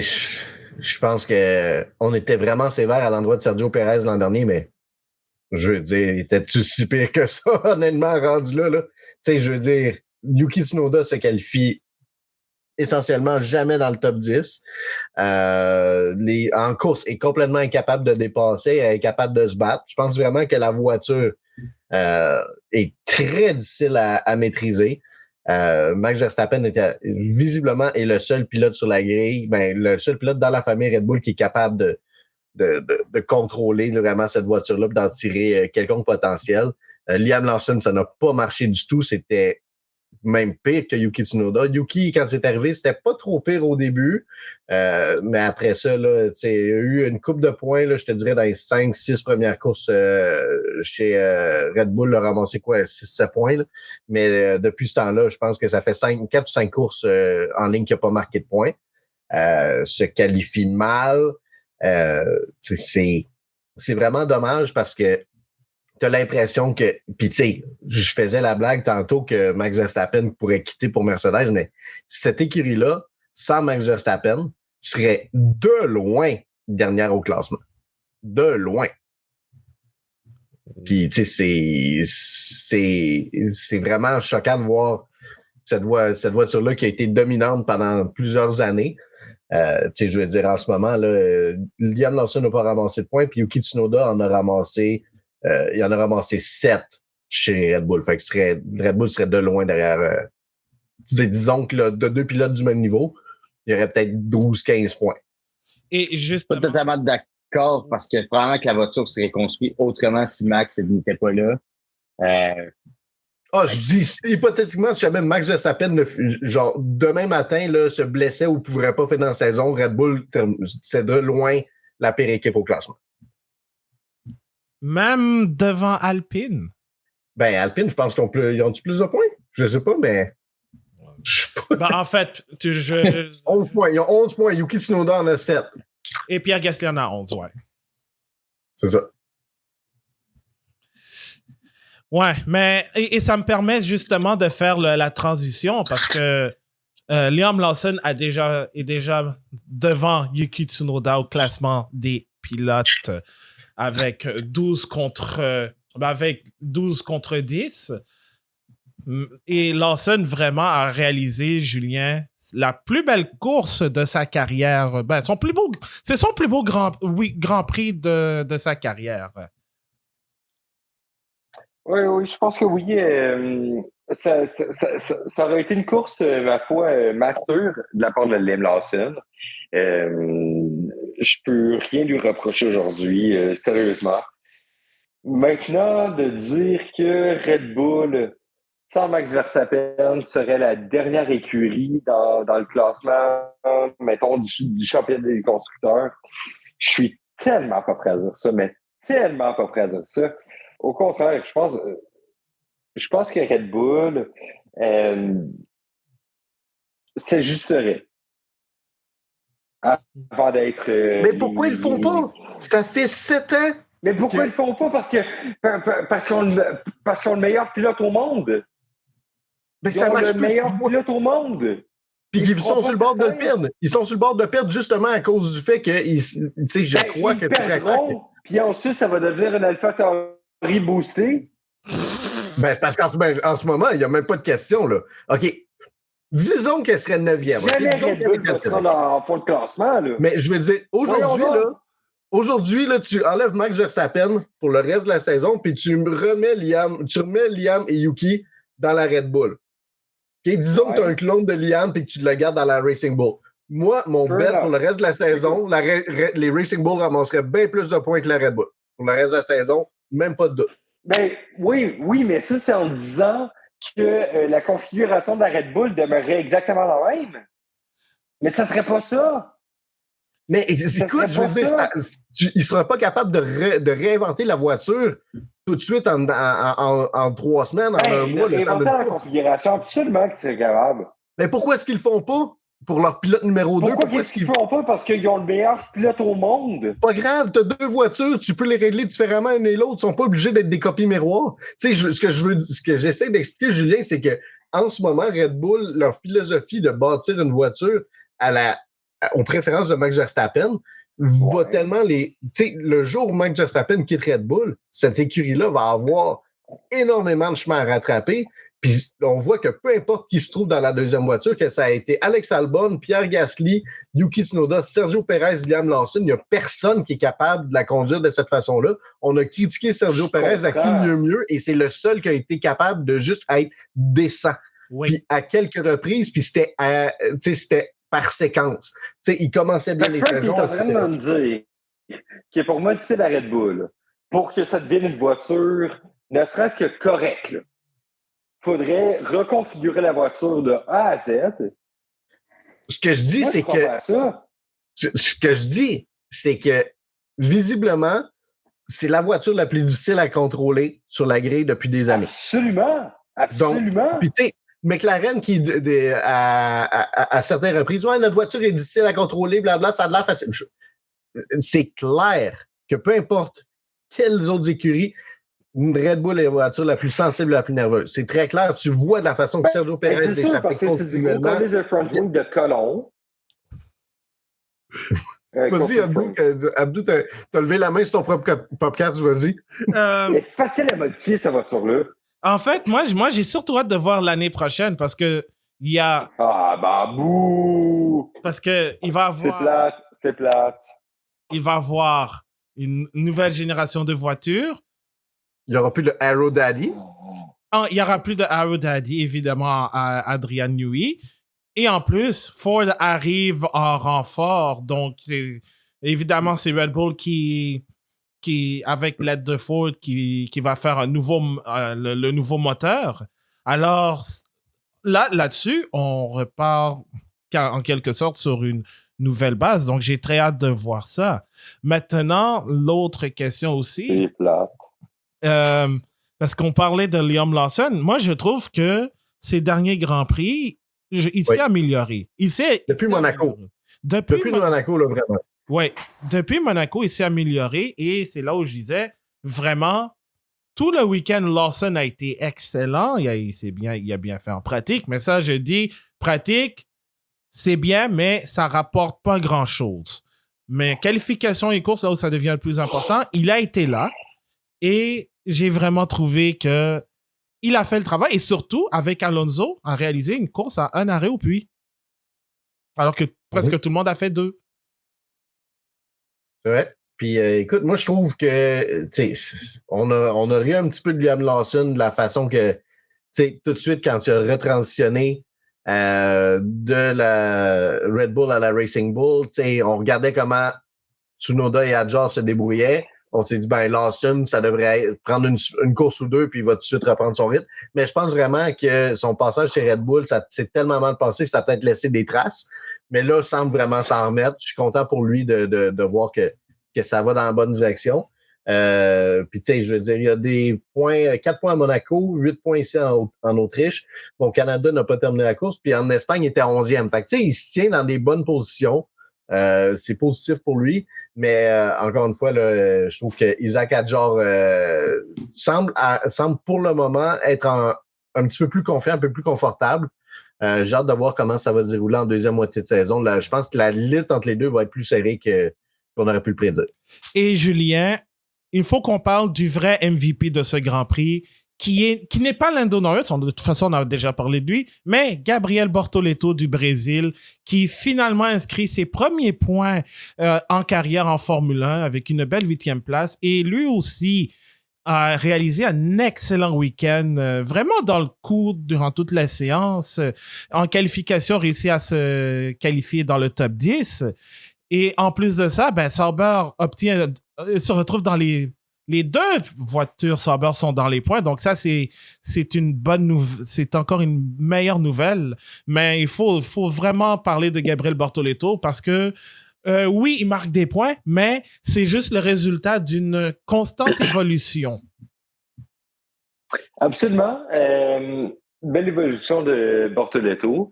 je pense que on était vraiment sévère à l'endroit de Sergio Perez l'an dernier, mais je veux dire, était-tu si pire que ça, honnêtement, rendu là? Tu sais, je veux dire, Yuki Tsunoda se qualifie essentiellement jamais dans le top 10. En course, est complètement incapable de dépasser, incapable de se battre. Je pense vraiment que la voiture est très difficile à maîtriser. Max Verstappen visiblement est le seul pilote sur la grille, le seul pilote dans la famille Red Bull qui est capable de contrôler vraiment cette voiture-là et d'en tirer quelconque potentiel. Liam Lawson, ça n'a pas marché du tout. C'était même pire que Yuki Tsunoda. Yuki, quand c'est arrivé, c'était pas trop pire au début. Mais après ça, là, il y a eu une coupe de points, là, je te dirais, dans les 5-6 premières courses chez Red Bull, a ramassé 6-7 points. Là. Mais depuis ce temps-là, je pense que ça fait 4 ou 5 courses en ligne qui n'a pas marqué de points. Se qualifie mal. C'est vraiment dommage parce que t'as l'impression que... Puis tu sais, je faisais la blague tantôt que Max Verstappen pourrait quitter pour Mercedes, mais cette écurie-là, sans Max Verstappen, serait de loin dernière au classement. De loin. Puis tu sais, c'est vraiment choquant de voir cette voiture-là qui a été dominante pendant plusieurs années. Je veux dire, en ce moment, là, Liam Lawson n'a pas ramassé de points, puis Yuki Tsunoda il en a ramassé 7 chez Red Bull. Fait que Red Bull serait de loin derrière. Disons que là, de 2 pilotes du même niveau, il y aurait peut-être 12-15 points. Et justement... Pas totalement d'accord, parce que probablement que la voiture serait construite autrement si Max n'était pas là. Je dis, hypothétiquement, si jamais Max Verstappen, genre, demain matin, là, se blessait ou ne pourrait pas faire dans la saison, Red Bull, c'est de loin la pire équipe au classement. Même devant Alpine? Alpine, je pense ils ont-tu plus de points? Je sais pas, mais... Je sais pas. En fait, 11 points. Ils ont 11 points. Yuki Tsunoda en a 7. Et Pierre Gasly en a 11, ouais. C'est ça. Ouais, mais et ça me permet justement de faire la transition parce que Liam Lawson est déjà devant Yuki Tsunoda au classement des pilotes avec 12 contre 10. Et Lawson vraiment a réalisé, Julien, la plus belle course de sa carrière. C'est son plus beau Grand Prix de sa carrière. Oui, je pense que oui. Ça aurait été une course, ma foi, mature de la part de Liam Lawson. Je peux rien lui reprocher aujourd'hui, sérieusement. Maintenant, de dire que Red Bull, sans Max Verstappen, serait la dernière écurie dans le classement, mettons, du championnat des constructeurs, je suis tellement pas prêt à dire ça, mais tellement pas prêt à dire ça. Au contraire, je pense que Red Bull s'ajusterait avant d'être... mais pourquoi ils le font pas? Ça fait 7 ans! Mais pourquoi ils le font pas? Parce qu'on le meilleur pilote au monde. Mais ça marche le meilleur pilote au monde. Puis ils sont sur le bord de le perdre. Ils sont sur le bord de perdre justement à cause du fait que, je crois que tu perdront, puis ensuite, ça va devenir un AlphaTauri boosté. Parce qu'en ce moment, il n'y a même pas de question, là. OK. Disons qu'elle serait 9e. Jamais Red Bull sera en fond de classement, là. Mais je veux dire, aujourd'hui, là, tu enlèves Max Verstappen pour le reste de la saison, puis tu remets Liam et Yuki dans la Red Bull. Okay, disons que tu as un clone de Liam et que tu le gardes dans la Racing Bull. Moi, mon bet pour le reste de la saison, les Racing Bull ramasseraient bien plus de points que la Red Bull. Pour le reste de la saison, même pas de doute. Oui, mais ça, c'est en disant que la configuration de la Red Bull demeurerait exactement la même. Mais ça serait pas ça. Mais écoute, je veux dire, il ne sera pas capable de réinventer la voiture tout de suite en 3 semaines, en un mois. Réinventer la configuration, absolument que c'est capable. Mais pourquoi est-ce qu'ils le font pas pour leur pilote numéro 2? Pourquoi est-ce qu'ils font pas? Parce qu'ils ont le meilleur pilote au monde. Pas grave, tu as 2 voitures, tu peux les régler différemment une et l'autre. Ils sont pas obligés d'être des copies miroirs. Tu sais, ce que j'essaie d'expliquer, Julien, c'est que en ce moment, Red Bull, leur philosophie de bâtir une voiture aux préférences de Max Verstappen va tellement tu sais, le jour où Max Verstappen quitte Red Bull, cette écurie-là va avoir énormément de chemin à rattraper. Puis on voit que peu importe qui se trouve dans la deuxième voiture, que ça a été Alex Albon, Pierre Gasly, Yuki Tsunoda, Sergio Perez, Liam Lawson, il n'y a personne qui est capable de la conduire de cette façon-là. On a critiqué Sergio Perez à qui mieux, et c'est le seul qui a été capable de juste être décent. Oui. Puis à quelques reprises, puis c'était par séquence. T'sais, il commençait bien les saisons. Tu es en train de me dire que pour modifier la Red Bull, pour que ça devienne une voiture ne serait-ce que correcte, il faudrait reconfigurer la voiture de A à Z. Ce que je dis, c'est que... Ce que je dis, c'est que visiblement, c'est la voiture la plus difficile à contrôler sur la grille depuis des années. Absolument! Absolument! Puis tu sais, McLaren qui, à certaines reprises, ouais, notre voiture est difficile à contrôler, blabla, ça a l'air facile. C'est clair que peu importe quelles autres écuries, Red Bull est la voiture la plus sensible, la plus nerveuse. C'est très clair. Tu vois de la façon que Sergio Perez échappait continuellement. C'est du front wing de colon. Vas-y, Abdou, t'as levé la main sur ton propre podcast, vas-y. C'est facile à modifier, cette voiture-là. En fait, moi, j'ai surtout hâte de voir l'année prochaine parce que il y a... Ah, bah, bouh! Parce que il va avoir... C'est plate. Il va avoir une nouvelle génération de voitures. Il n'y aura plus de Arrow Daddy. Il n'y aura plus de Arrow Daddy, évidemment, à Adrian Newey. Et en plus, Ford arrive en renfort. Donc, évidemment, c'est Red Bull qui avec l'aide de Ford, qui va faire le nouveau moteur. Alors, là-dessus, on repart en quelque sorte sur une nouvelle base. Donc, j'ai très hâte de voir ça. Maintenant, l'autre question aussi. C'est plate. Parce qu'on parlait de Liam Lawson. Moi, je trouve que ces derniers Grands Prix, il s'est amélioré. Depuis Monaco. Depuis Monaco, là, vraiment. Oui. Depuis Monaco, il s'est amélioré et c'est là où je disais, vraiment, tout le week-end, Lawson a été excellent. Il a bien fait en pratique. Mais ça, je dis, pratique, c'est bien, mais ça rapporte pas grand-chose. Mais qualification et course, là où ça devient le plus important, il a été là et j'ai vraiment trouvé que il a fait le travail et surtout, avec Alonso, a réalisé une course à un arrêt au puits. Alors que presque tout le monde a fait 2. C'est vrai. Puis, écoute, moi, je trouve que, tu sais, on a ri un petit peu de Liam Lawson de la façon que, tu sais, tout de suite, quand il a retransitionné de la Red Bull à la Racing Bull, tu sais, on regardait comment Tsunoda et Adjar se débrouillaient. On s'est dit, ben, Lawson, ça devrait prendre une course ou 2, puis il va tout de suite reprendre son rythme. Mais je pense vraiment que son passage chez Red Bull, ça s'est tellement mal passé que ça a peut-être laissé des traces. Mais là, il semble vraiment s'en remettre. Je suis content pour lui de voir que ça va dans la bonne direction. Puis, tu sais, je veux dire, il y a des points, 4 points à Monaco, 8 points ici en Autriche. Bon, Canada n'a pas terminé la course. Puis en Espagne, il était 11e. Fait que, tu sais, il se tient dans des bonnes positions. C'est positif pour lui. Mais encore une fois, là, je trouve que Isaac Hadjar semble pour le moment être un petit peu plus confiant, un peu plus confortable. J'ai hâte de voir comment ça va se dérouler en deuxième moitié de saison. Là, je pense que la lutte entre les deux va être plus serrée qu'on aurait pu le prédire. Et Julien, il faut qu'on parle du vrai MVP de ce Grand Prix, qui n'est pas Lando Norris, de toute façon on a déjà parlé de lui, mais Gabriel Bortoleto du Brésil, qui finalement inscrit ses premiers points en carrière en Formule 1 avec une belle 8e place. Et lui aussi a réalisé un excellent week-end, vraiment dans le coup durant toute la séance. En qualification, réussi à se qualifier dans le top 10. Et en plus de ça, ben Sauber se retrouve dans les 2 voitures Sauber sont dans les points. Donc ça, c'est une bonne nouvelle. C'est encore une meilleure nouvelle. Mais il faut vraiment parler de Gabriel Bortoleto parce que oui, il marque des points, mais c'est juste le résultat d'une constante évolution. Absolument. Belle évolution de Bortoleto.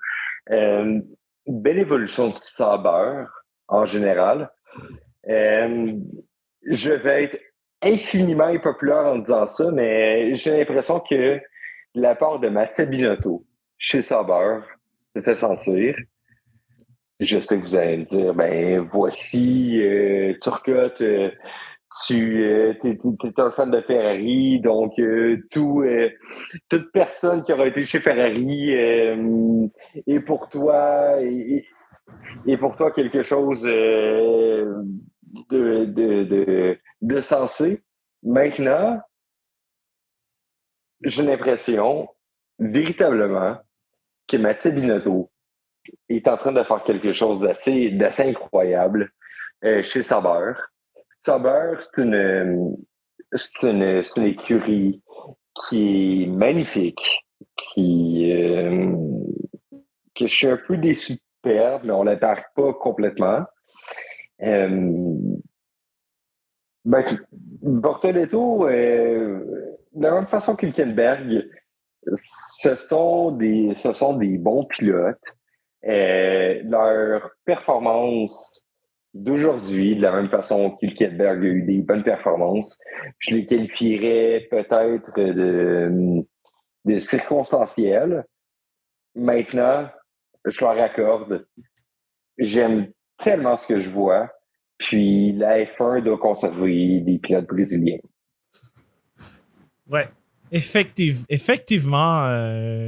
Belle évolution de Sauber en général. Je vais être infiniment impopulaire en disant ça, mais j'ai l'impression que la part de Mattia Binotto chez Sauber se fait sentir. Je sais que vous allez me dire, ben voici, Turcotte, t'es un fan de Ferrari, donc toute personne qui aura été chez Ferrari est pour toi est pour toi quelque chose de sensé. Maintenant, j'ai l'impression véritablement que Mathieu Binotto est en train de faire quelque chose d'assez incroyable chez Sauber. Sauber, c'est une écurie qui est magnifique, que je suis un peu déçu de perdre, mais on ne la perd pas complètement. Bortoletto, de la même façon qu'Hülkenberg, ce sont des bons pilotes. Leur performance d'aujourd'hui, de la même façon qu'Hülkenberg a eu des bonnes performances, je les qualifierais peut-être de circonstancielles. Maintenant, je leur accorde. J'aime tellement ce que je vois. Puis la F1 doit conserver des pilotes brésiliens. Ouais. Effectivement,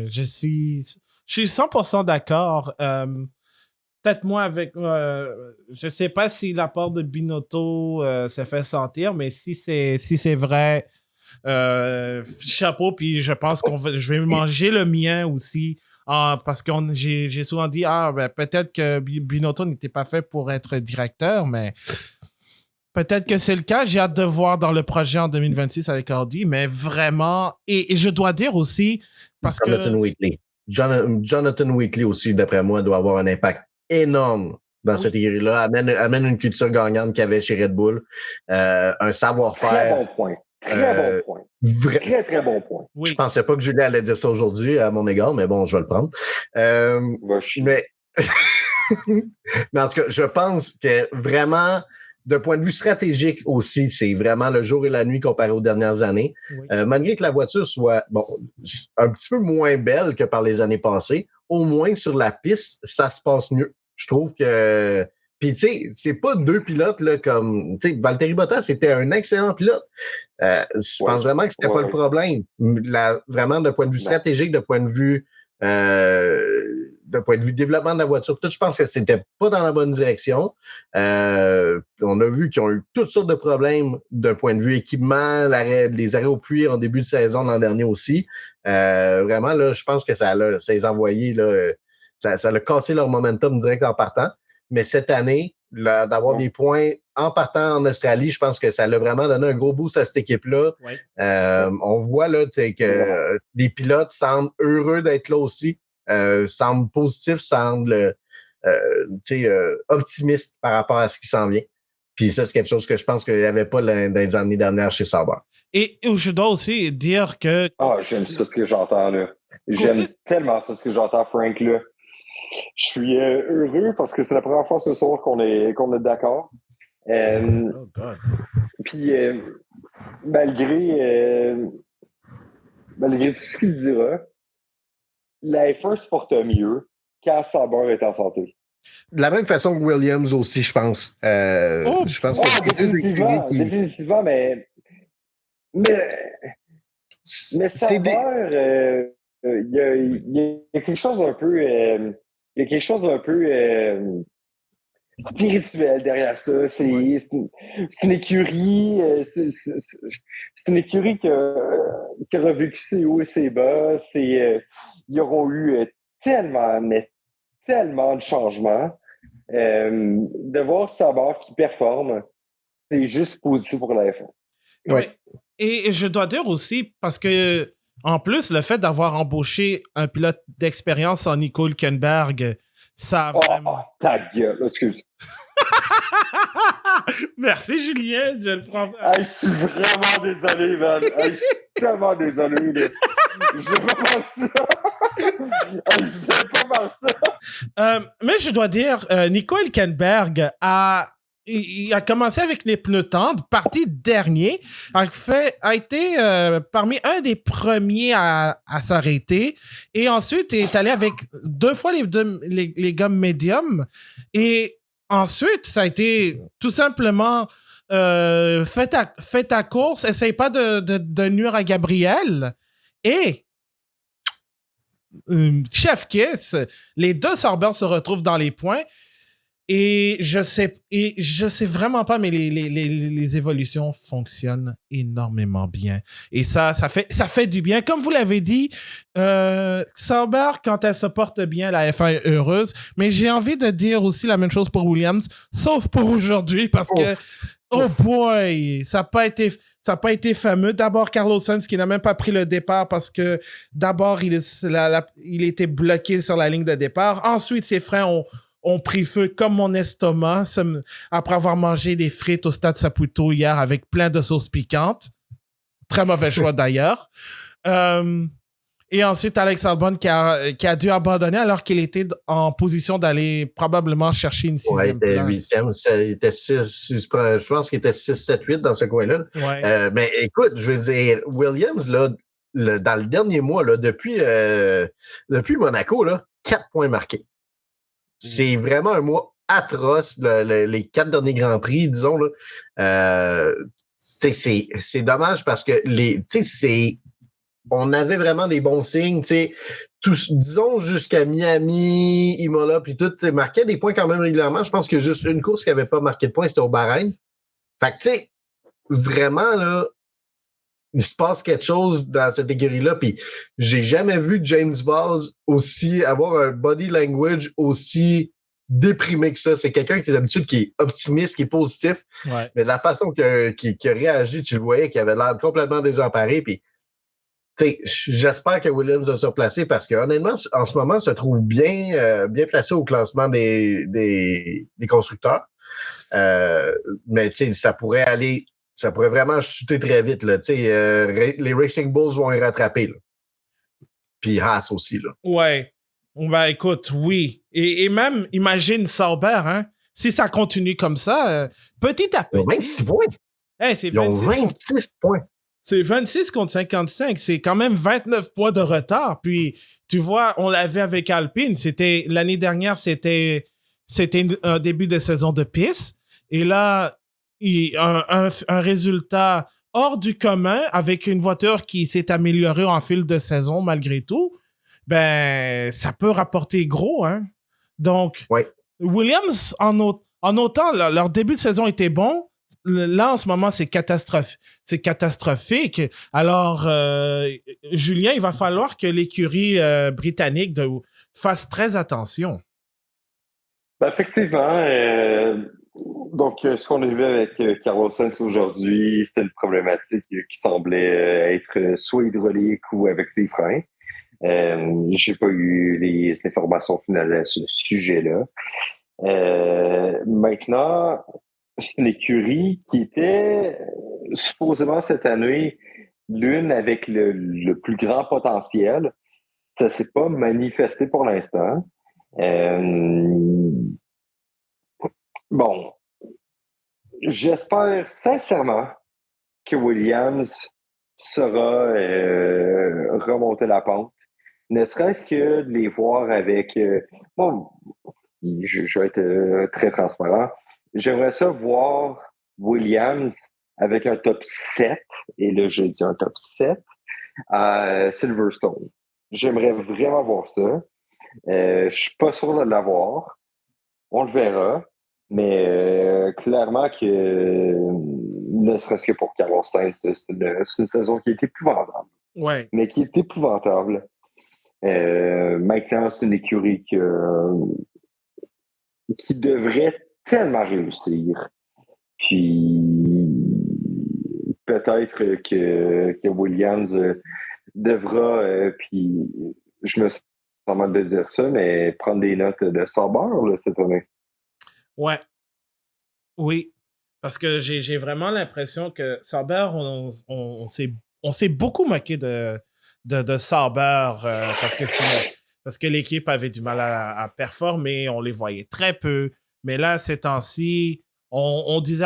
je suis 100% d'accord. Peut-être moi avec... je sais pas si l'apport de Binotto se fait sentir, mais si c'est vrai, chapeau, puis je pense je vais manger le mien aussi. Parce que j'ai souvent dit, peut-être que Binotto n'était pas fait pour être directeur, mais peut-être que c'est le cas. J'ai hâte de voir dans le projet en 2026 avec Audi, mais vraiment, et je dois dire aussi, parce Jonathan Wheatley. Jonathan Wheatley aussi, d'après moi, doit avoir un impact énorme dans cette écurie-là. Amène une culture gagnante qu'il y avait chez Red Bull, un savoir-faire. Très bon point. Très bon point. Très, très bon point. Oui. Je pensais pas que Julien allait dire ça aujourd'hui à mon égard, mais bon, je vais le prendre. Mais en tout cas, je pense que vraiment, d'un point de vue stratégique aussi, c'est vraiment le jour et la nuit comparé aux dernières années. Oui. Malgré que la voiture soit un petit peu moins belle que par les années passées, au moins sur la piste, ça se passe mieux. Je trouve que... Puis, tu sais, c'est pas deux pilotes là, comme... Tu sais, Valtteri Bottas, c'était un excellent pilote. Je pense vraiment que c'était pas le problème. Vraiment, de point de vue stratégique, de point de vue développement de la voiture, je pense que c'était pas dans la bonne direction. On a vu qu'ils ont eu toutes sortes de problèmes d'un point de vue équipement, les arrêts au puits en début de saison l'an dernier aussi. Vraiment, là, je pense que ça les a envoyés, là, ça a cassé leur momentum direct en partant. Mais cette année, d'avoir des points en partant en Australie, je pense que ça l'a vraiment donné un gros boost à cette équipe-là. Oui. On voit là que les pilotes semblent heureux d'être là aussi, semblent positifs, semblent optimistes par rapport à ce qui s'en vient. Puis ça, c'est quelque chose que je pense qu'il n'y avait pas dans les années dernières chez Sauber. Et je dois aussi dire que... j'aime ça ce que j'entends là. J'aime tellement ça ce que j'entends, Frank, là. Je suis heureux parce que c'est la première fois ce soir qu'on est d'accord. Oh God. Puis malgré tout ce qu'il dira, la F1 se porte mieux quand Sauber est en santé. De la même façon que Williams aussi, je pense. Je pense que définitivement, mais Sauber, il y a quelque chose d'un peu... il y a quelque chose d'un peu spirituel derrière ça. C'est une écurie. C'est une écurie qui a revécu ses hauts et ses bas. Ils auront eu tellement de changements. De voir Sauber qui performe, c'est juste positif pour la F1. Oui. Et je dois dire aussi, parce que en plus, le fait d'avoir embauché un pilote d'expérience en Nico Hülkenberg, ça a vraiment... Oh, ta gueule, excuse. Merci, Julien, je le prends. Je suis vraiment désolé, man. Je suis tellement désolé. Je vais pas faire ça. Mais je dois dire, Nico Hülkenberg il a commencé avec les pneus tendres, parti dernier, a été parmi un des premiers à s'arrêter, et ensuite est allé avec 2 fois les gommes médium, et ensuite ça a été tout simplement fais ta course, essaye pas de nuire à Gabriel. Et Chef Kiss, les deux Sauber se retrouvent dans les points. Et je sais vraiment pas, mais les évolutions fonctionnent énormément bien. Et ça fait du bien. Comme vous l'avez dit, Sauber, quand elle se porte bien, la F1 est heureuse. Mais j'ai envie de dire aussi la même chose pour Williams, sauf pour aujourd'hui, parce que, oh boy, ça n'a pas été fameux. D'abord, Carlos Sainz qui n'a même pas pris le départ parce que d'abord, il était bloqué sur la ligne de départ. Ensuite, ses freins ont pris feu comme mon estomac après avoir mangé des frites au Stade Saputo hier avec plein de sauces piquantes. Très mauvais choix d'ailleurs. Et ensuite, Alex Albon qui a dû abandonner alors qu'il était en position d'aller probablement chercher une sixième place. Ouais, il était 8e. Il était 6, je pense qu'il était 6, 7, 8 dans ce coin-là. Ouais. Mais écoute, je veux dire, Williams, là, dans le dernier mois, là, depuis Monaco, là, 4 points marqués. C'est vraiment un mois atroce, les 4 derniers Grands Prix, disons. Là. C'est dommage parce que on avait vraiment des bons signes. Disons jusqu'à Miami, Imola, puis tout, marquait des points quand même régulièrement. Je pense que juste une course qui n'avait pas marqué de points, c'était au Bahreïn. Fait que, tu sais, vraiment, là, il se passe quelque chose dans cette écurie-là, puis j'ai jamais vu James Vaz avoir un body language aussi déprimé que ça. C'est quelqu'un qui d'habitude qui est optimiste, qui est positif, mais de la façon qu'il a réagi, tu le voyais qu'il avait l'air complètement désemparé, puis j'espère que Williams va se replacer parce que honnêtement, en ce moment, se trouve bien placé au classement des constructeurs. Mais ça pourrait vraiment chuter très vite. Là. Les Racing Bulls vont y rattraper. Là. Puis Haas aussi. Là. Ouais. Ben écoute, oui. Et même, imagine Sauber, hein? Si ça continue comme ça, petit à petit. Ils ont 26 points. Ils ont 26 points. C'est 26 contre 55. C'est quand même 29 points de retard. Puis, tu vois, on l'avait avec Alpine. L'année dernière, c'était un début de saison de piste. Et là, un résultat hors du commun avec une voiture qui s'est améliorée en fil de saison malgré tout, ben, ça peut rapporter gros, hein. Donc, Williams, en autant, leur début de saison était bon, là, en ce moment, c'est catastrophique. Alors, Julien, il va falloir que l'écurie britannique fasse très attention. Ben, effectivement. Donc, ce qu'on a vu avec Carlos Sainz aujourd'hui, c'était une problématique qui semblait être soit hydraulique ou avec ses freins. J'ai pas eu les informations finales à ce sujet-là. Maintenant, c'est une écurie qui était supposément cette année l'une avec le plus grand potentiel. Ça s'est pas manifesté pour l'instant. Bon, j'espère sincèrement que Williams saura remonter la pente. Ne serait-ce que de les voir avec... bon, je vais être très transparent. J'aimerais ça voir Williams avec un top 7, et là, je dis un top 7, à Silverstone. J'aimerais vraiment voir ça. Je suis pas sûr de l'avoir. On le verra. Mais clairement que, ne serait-ce que pour Carlos Sainz, c'est une saison qui est épouvantable. Ouais. Mais qui est épouvantable. Maintenant, c'est une écurie qui devrait tellement réussir. Puis peut-être que Williams devra, puis je me sens mal de dire ça, mais prendre des notes de Sauber là, cette année. Ouais. Oui. Parce que j'ai vraiment l'impression que Sauber, on s'est beaucoup moqué de Sauber parce que l'équipe avait du mal à performer, on les voyait très peu. Mais là, ces temps-ci, on disait,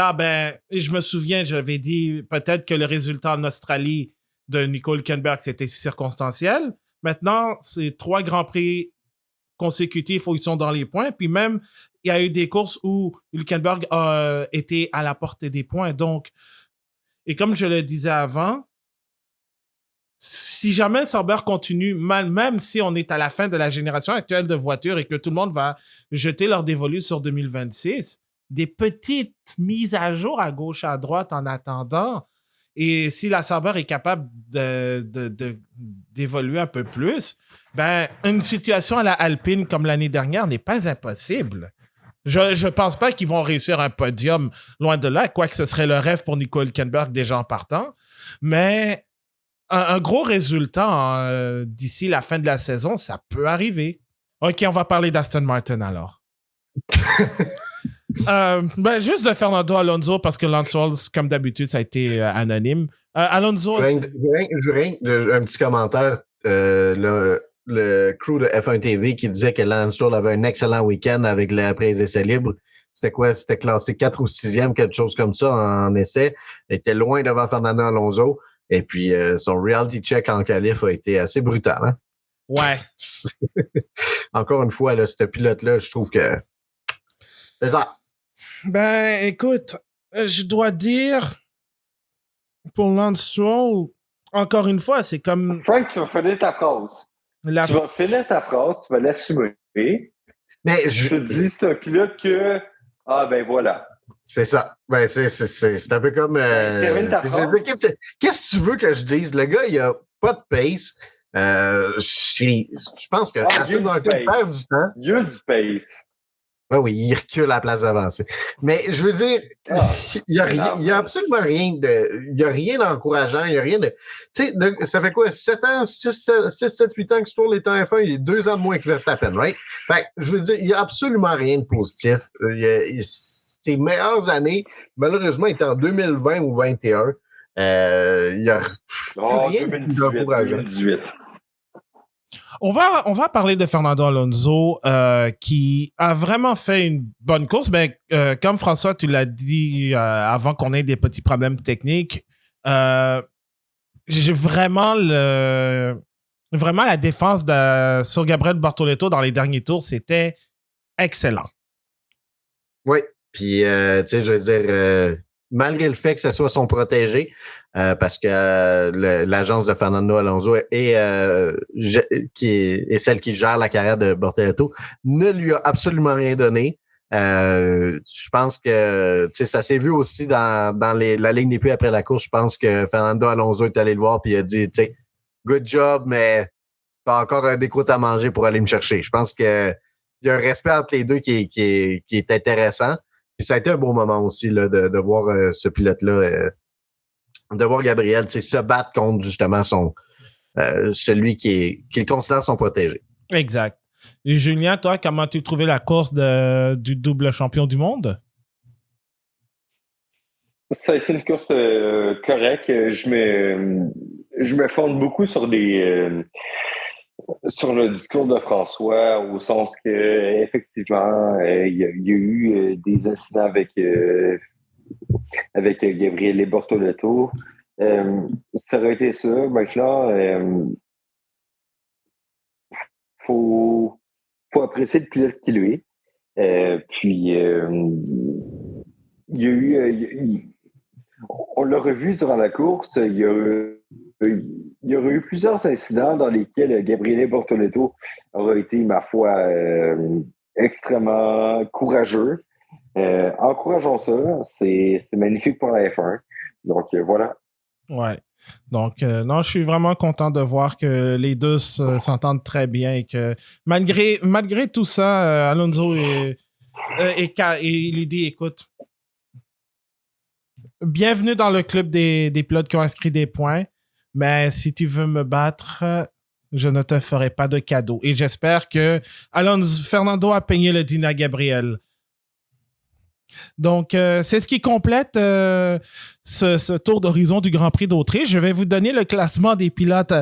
je me souviens, j'avais dit peut-être que le résultat en Australie de Nico Hülkenberg, c'était circonstanciel. Maintenant, c'est 3 Grands Prix consécutifs où ils sont dans les points. Puis même, il y a eu des courses où Hülkenberg a été à la portée des points. Donc, et comme je le disais avant, si jamais Sauber continue mal, même si on est à la fin de la génération actuelle de voitures et que tout le monde va jeter leur dévolu sur 2026, des petites mises à jour à gauche, à droite en attendant. Et si la Sauber est capable d'évoluer un peu plus, ben, une situation à la Alpine comme l'année dernière n'est pas impossible. Je pense pas qu'ils vont réussir un podium loin de là, quoique ce serait le rêve pour Nico Hülkenberg déjà en partant. Mais un gros résultat d'ici la fin de la saison, ça peut arriver. OK, on va parler d'Aston Martin alors. Ben, juste de Fernando Alonso, parce que Lance Stroll, comme d'habitude, ça a été anonyme. Alonso... Un petit commentaire. Le crew de F1 TV qui disait que Lance Stroll avait un excellent week-end avec après les essais libres. C'était quoi? C'était classé 4 ou 6e, quelque chose comme ça en essai. Il était loin devant Fernando Alonso. Et puis, son reality check en qualif a été assez brutal. Hein? Ouais. Encore une fois, là, ce pilote-là, je trouve que c'est ça. Ben, écoute, je dois dire, pour Lance Stroll, encore une fois, c'est comme... Frank, tu vas finir ta phrase. Tu vas finir ta phrase, tu vas l'assumer. Mais je te dis, c'est un pilote que... Ah, ben voilà. C'est ça. Ben, c'est un peu comme... Qu'est-ce que tu veux que je dise? Le gars, il a pas de pace. Je pense que Aston Martin perd du temps. Il y a du pace. Oui, il recule à la place d'avancer. Mais je veux dire, il y a absolument rien il y a rien d'encourageant, il y a rien de, tu sais, ça fait quoi, 7 ans, 6, 7, 8 ans que Stroll est en F1, il y a 2 ans de moins que Verstappen, right? Fait que, je veux dire, il y a absolument rien de positif. Ses meilleures années, malheureusement, étaient en 2020 ou 2021. Il y a rien d'encourageant. 2018. On va parler de Fernando Alonso qui a vraiment fait une bonne course. Ben, comme François, tu l'as dit avant qu'on ait des petits problèmes techniques, j'ai vraiment la défense sur Gabriel Bortoleto dans les derniers tours, c'était excellent. Oui, puis tu sais, je veux dire, malgré le fait que ce soit son protégé, parce que l'agence de Fernando Alonso est celle qui gère la carrière de Bortoleto, ne lui a absolument rien donné. Je pense que ça s'est vu aussi dans la ligne des puits après la course. Je pense que Fernando Alonso est allé le voir puis il a dit, tu sais, good job, mais t'as encore des croûtes à manger pour aller me chercher. Je pense que il y a un respect entre les deux qui est intéressant. Puis ça a été un beau moment aussi là, de voir ce pilote-là, de voir Gabriel se battre contre justement celui qui le considère son protégé. Exact. Et Julien, toi, comment as-tu trouvé la course du double champion du monde? Ça a été une course correcte. Je me fonde beaucoup sur sur le discours de François, au sens que effectivement, il y a eu des incidents avec Gabriele Bortoleto. Ça aurait été ça. Maintenant, faut apprécier le pilote qu'il est. Puis il y a eu, on l'a revu durant la course. Il y aurait eu plusieurs incidents dans lesquels Gabriele Bortoleto aurait été, ma foi, extrêmement courageux. Encourageons ça. C'est magnifique pour la F1. Donc, voilà. Ouais. Donc, non, je suis vraiment content de voir que les deux s'entendent très bien et que malgré tout ça, Alonso il dit, écoute, bienvenue dans le club des pilotes qui ont inscrit des points, mais si tu veux me battre, je ne te ferai pas de cadeau. Et j'espère que Fernando a peigné le dîner à Gabriel. Donc, c'est ce qui complète ce tour d'horizon du Grand Prix d'Autriche. Je vais vous donner le classement des pilotes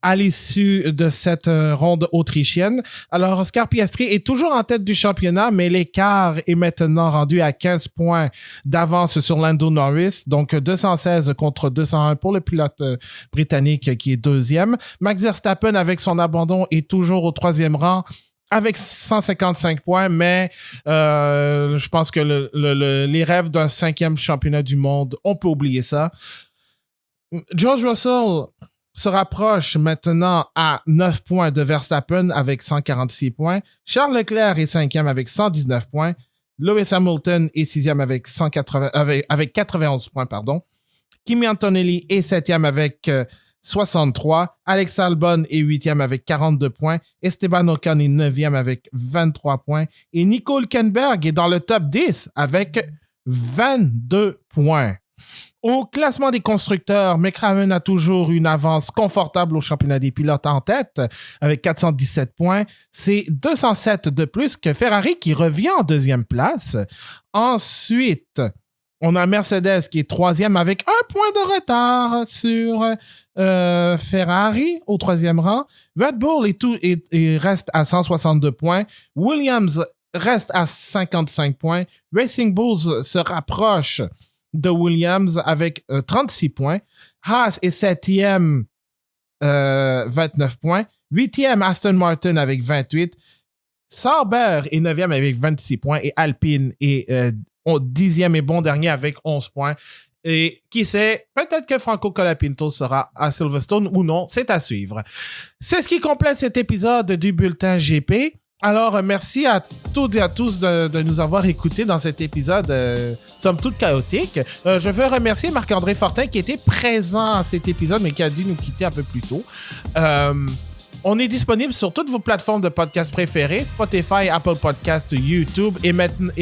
à l'issue de cette ronde autrichienne. Alors, Oscar Piastri est toujours en tête du championnat, mais l'écart est maintenant rendu à 15 points d'avance sur Lando Norris. Donc, 216 contre 201 pour le pilote britannique qui est deuxième. Max Verstappen, avec son abandon, est toujours au troisième rang avec 155 points, mais je pense que les rêves d'un 5e championnat du monde, on peut oublier ça. George Russell se rapproche maintenant à 9 points de Verstappen avec 146 points. Charles Leclerc est 5e avec 119 points. Lewis Hamilton est 6e avec 91 points, pardon. Kimi Antonelli est 7e avec 63. Alex Albon est 8e avec 42 points. Esteban Ocon est 9e avec 23 points. Et Nico Hülkenberg est dans le top 10 avec 22 points. Au classement des constructeurs, McLaren a toujours une avance confortable au championnat des pilotes en tête avec 417 points. C'est 207 de plus que Ferrari qui revient en deuxième place. Ensuite, on a Mercedes qui est troisième avec un point de retard sur Ferrari au troisième rang. Red Bull reste à 162 points. Williams reste à 55 points. Racing Bulls se rapproche de Williams avec 36 points. Haas est 7e, 29 points. 8e, Aston Martin avec 28. Sauber est 9e avec 26 points. Et Alpine est 10e et bon dernier avec 11 points. Et qui sait, peut-être que Franco Colapinto sera à Silverstone ou non, c'est à suivre. C'est ce qui complète cet épisode du Bulletin GP. Alors, merci à toutes et à tous de nous avoir écoutés dans cet épisode, somme toute chaotique. Je veux remercier Marc-André Fortin qui était présent à cet épisode, mais qui a dû nous quitter un peu plus tôt. On est disponible sur toutes vos plateformes de podcast préférées, Spotify, Apple Podcasts, YouTube et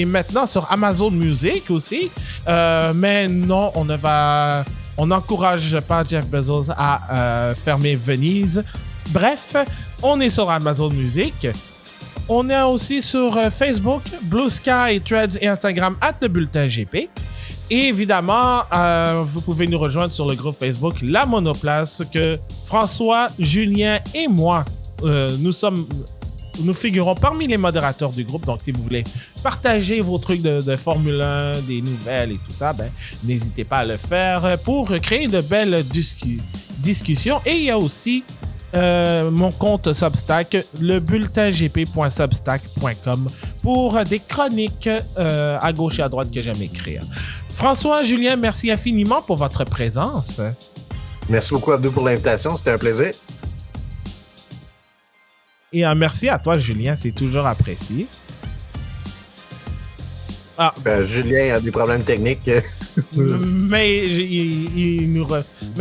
maintenant sur Amazon Music aussi. Mais non, on n'encourage pas Jeff Bezos à fermer Venise. Bref, on est sur Amazon Music. On est aussi sur Facebook, Blue Sky, Threads et Instagram @lebulletingp. Et évidemment, vous pouvez nous rejoindre sur le groupe Facebook La Monoplace que François, Julien et moi, nous figurons parmi les modérateurs du groupe. Donc, si vous voulez partager vos trucs de Formule 1, des nouvelles et tout ça, n'hésitez pas à le faire pour créer de belles discussions. Et il y a aussi mon compte Substack, lebulletingp.substack.com pour des chroniques à gauche et à droite que j'aime écrire. François, Julien, merci infiniment pour votre présence. Merci beaucoup, Abdou, pour l'invitation. C'était un plaisir. Et merci à toi, Julien. C'est toujours apprécié. Julien a des problèmes techniques. Mais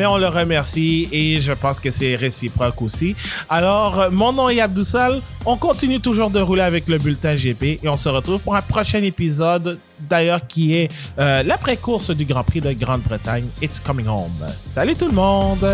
on le remercie et je pense que c'est réciproque aussi. Alors, mon nom est Abdou Sall. On continue toujours de rouler avec le Bulletin GP et on se retrouve pour un prochain épisode, d'ailleurs, qui est l'après-course du Grand Prix de Grande-Bretagne. It's coming home. Salut tout le monde!